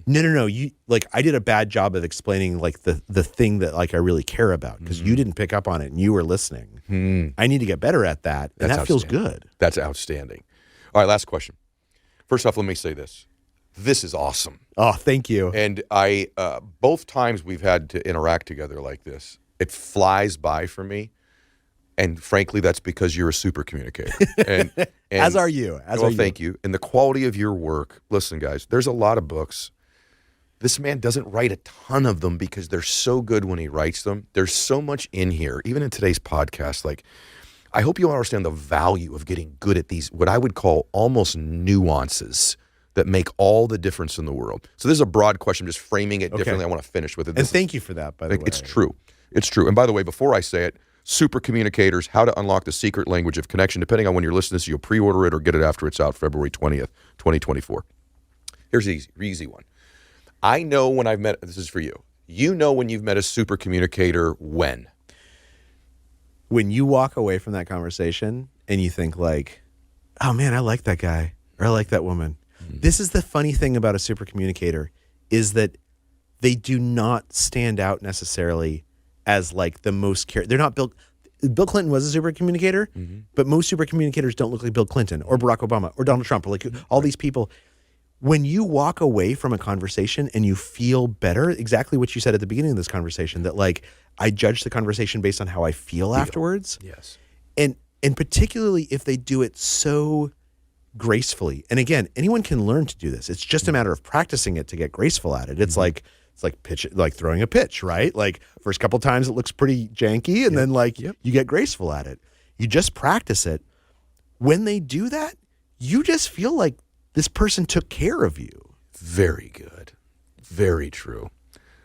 no, you like, I did a bad job of explaining like the thing that like I really care about, because you didn't pick up on it and you were listening. I need to get better at that. And that feels good. That's outstanding. All right, last question. First off, let me say this. This is awesome. Oh, thank you. And I, both times we've had to interact together like this, it flies by for me. And frankly, that's because you're a super communicator. And as are you. Thank you. And the quality of your work. Listen, guys, there's a lot of books. This man doesn't write a ton of them because they're so good when he writes them. There's so much in here, even in today's podcast. Like, I hope you understand the value of getting good at these, what I would call almost nuances that make all the difference in the world. So this is a broad question, just framing it differently. I want to finish with it. And thank you for that, by the way. It's true. It's true. And by the way, before I say it, Super Communicators, How to Unlock the Secret Language of Connection. Depending on when you're listening to this, you'll pre-order it or get it after it's out, February 20th, 2024. Here's the easy one. I know when I've met, this is for you. You know when you've met a super communicator when? When you walk away from that conversation and you think like, oh man, I like that guy, or I like that woman. This is the funny thing about a super communicator, is that they do not stand out necessarily as like the most they're not Bill Clinton was a super communicator, but most super communicators don't look like Bill Clinton or Barack Obama or Donald Trump or like all these people. When you walk away from a conversation and you feel better, exactly what you said at the beginning of this conversation, that like I judge the conversation based on how I feel afterwards. Yes. And particularly if they do it so gracefully. And again, anyone can learn to do this. It's just a matter of practicing it to get graceful at it. It's like throwing a pitch, right? Like first couple times it looks pretty janky, and then like you get graceful at it. You just practice it. When they do that, you just feel like this person took care of you. Very good. Very true.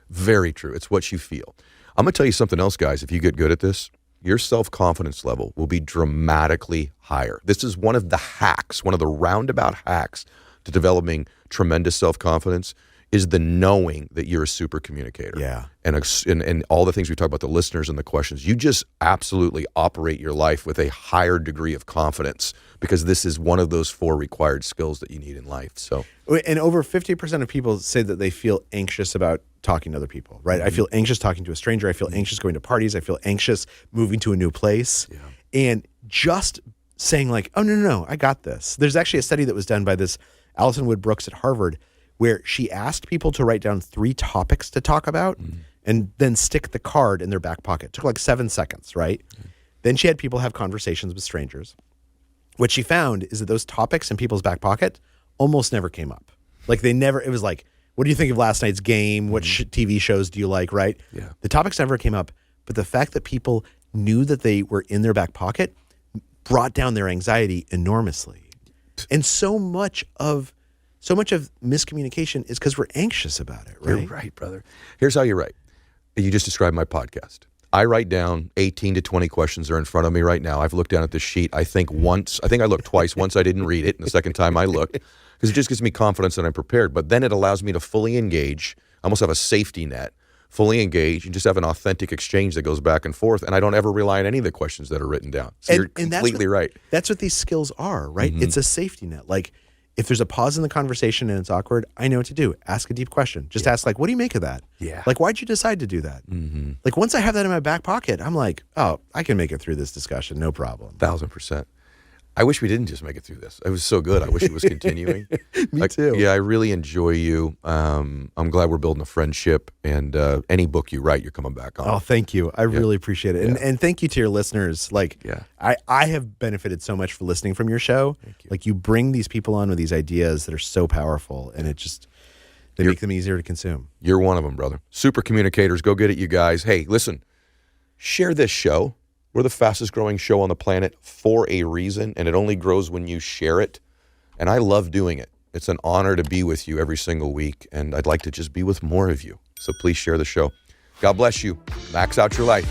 Very true. It's what you feel. I'm going to tell you something else, guys. If you get good at this, your self-confidence level will be dramatically higher. This is one of the hacks, one of the roundabout hacks to developing tremendous self-confidence, is the knowing that you're a super communicator. Yeah. And all the things we talk about, the listeners and the questions, you just absolutely operate your life with a higher degree of confidence, because this is one of those 4 required skills that you need in life. So, and over 50% of people say that they feel anxious about talking to other people, right? I feel anxious talking to a stranger. I feel anxious going to parties. I feel anxious moving to a new place. Yeah. And just saying like, oh, no, I got this. There's actually a study that was done by this Alison Wood Brooks at Harvard, where she asked people to write down 3 topics to talk about and then stick the card in their back pocket. It took like 7 seconds, right? Then she had people have conversations with strangers. What she found is that those topics in people's back pocket almost never came up. Like it was like, what do you think of last night's game? What TV shows do you like, right? Yeah. The topics never came up, but the fact that people knew that they were in their back pocket brought down their anxiety enormously. And so much of miscommunication is because we're anxious about it, right? You're right, brother. Here's how you write. You just described my podcast. I write down 18 to 20 questions are in front of me right now. I've looked down at the sheet. I think I looked twice. Once I didn't read it, and the second time I looked, because it just gives me confidence that I'm prepared. But then it allows me to fully engage, almost have a safety net, fully engage, and just have an authentic exchange that goes back and forth. And I don't ever rely on any of the questions that are written down. So you're completely right. That's what these skills are, right? Mm-hmm. It's a safety net. Like, if there's a pause in the conversation and it's awkward, I know what to do. Ask a deep question. Just ask, like, what do you make of that? Yeah. Like, why'd you decide to do that? Mm-hmm. Like, once I have that in my back pocket, I'm like, oh, I can make it through this discussion, no problem. 1,000%. I wish we didn't just make it through this. It was so good. I wish it was continuing. Me too. Yeah, I really enjoy you. I'm glad we're building a friendship. And any book you write, you're coming back on. Oh, thank you. I really appreciate it. And thank you to your listeners. Like, I have benefited so much for listening from your show. Thank you. Like, you bring these people on with these ideas that are so powerful, and they make them easier to consume. You're one of them, brother. Super communicators, go get it, you guys. Hey, listen, share this show. We're the fastest growing show on the planet for a reason, and it only grows when you share it. And I love doing it. It's an honor to be with you every single week, and I'd like to just be with more of you. So please share the show. God bless you. Max out your life.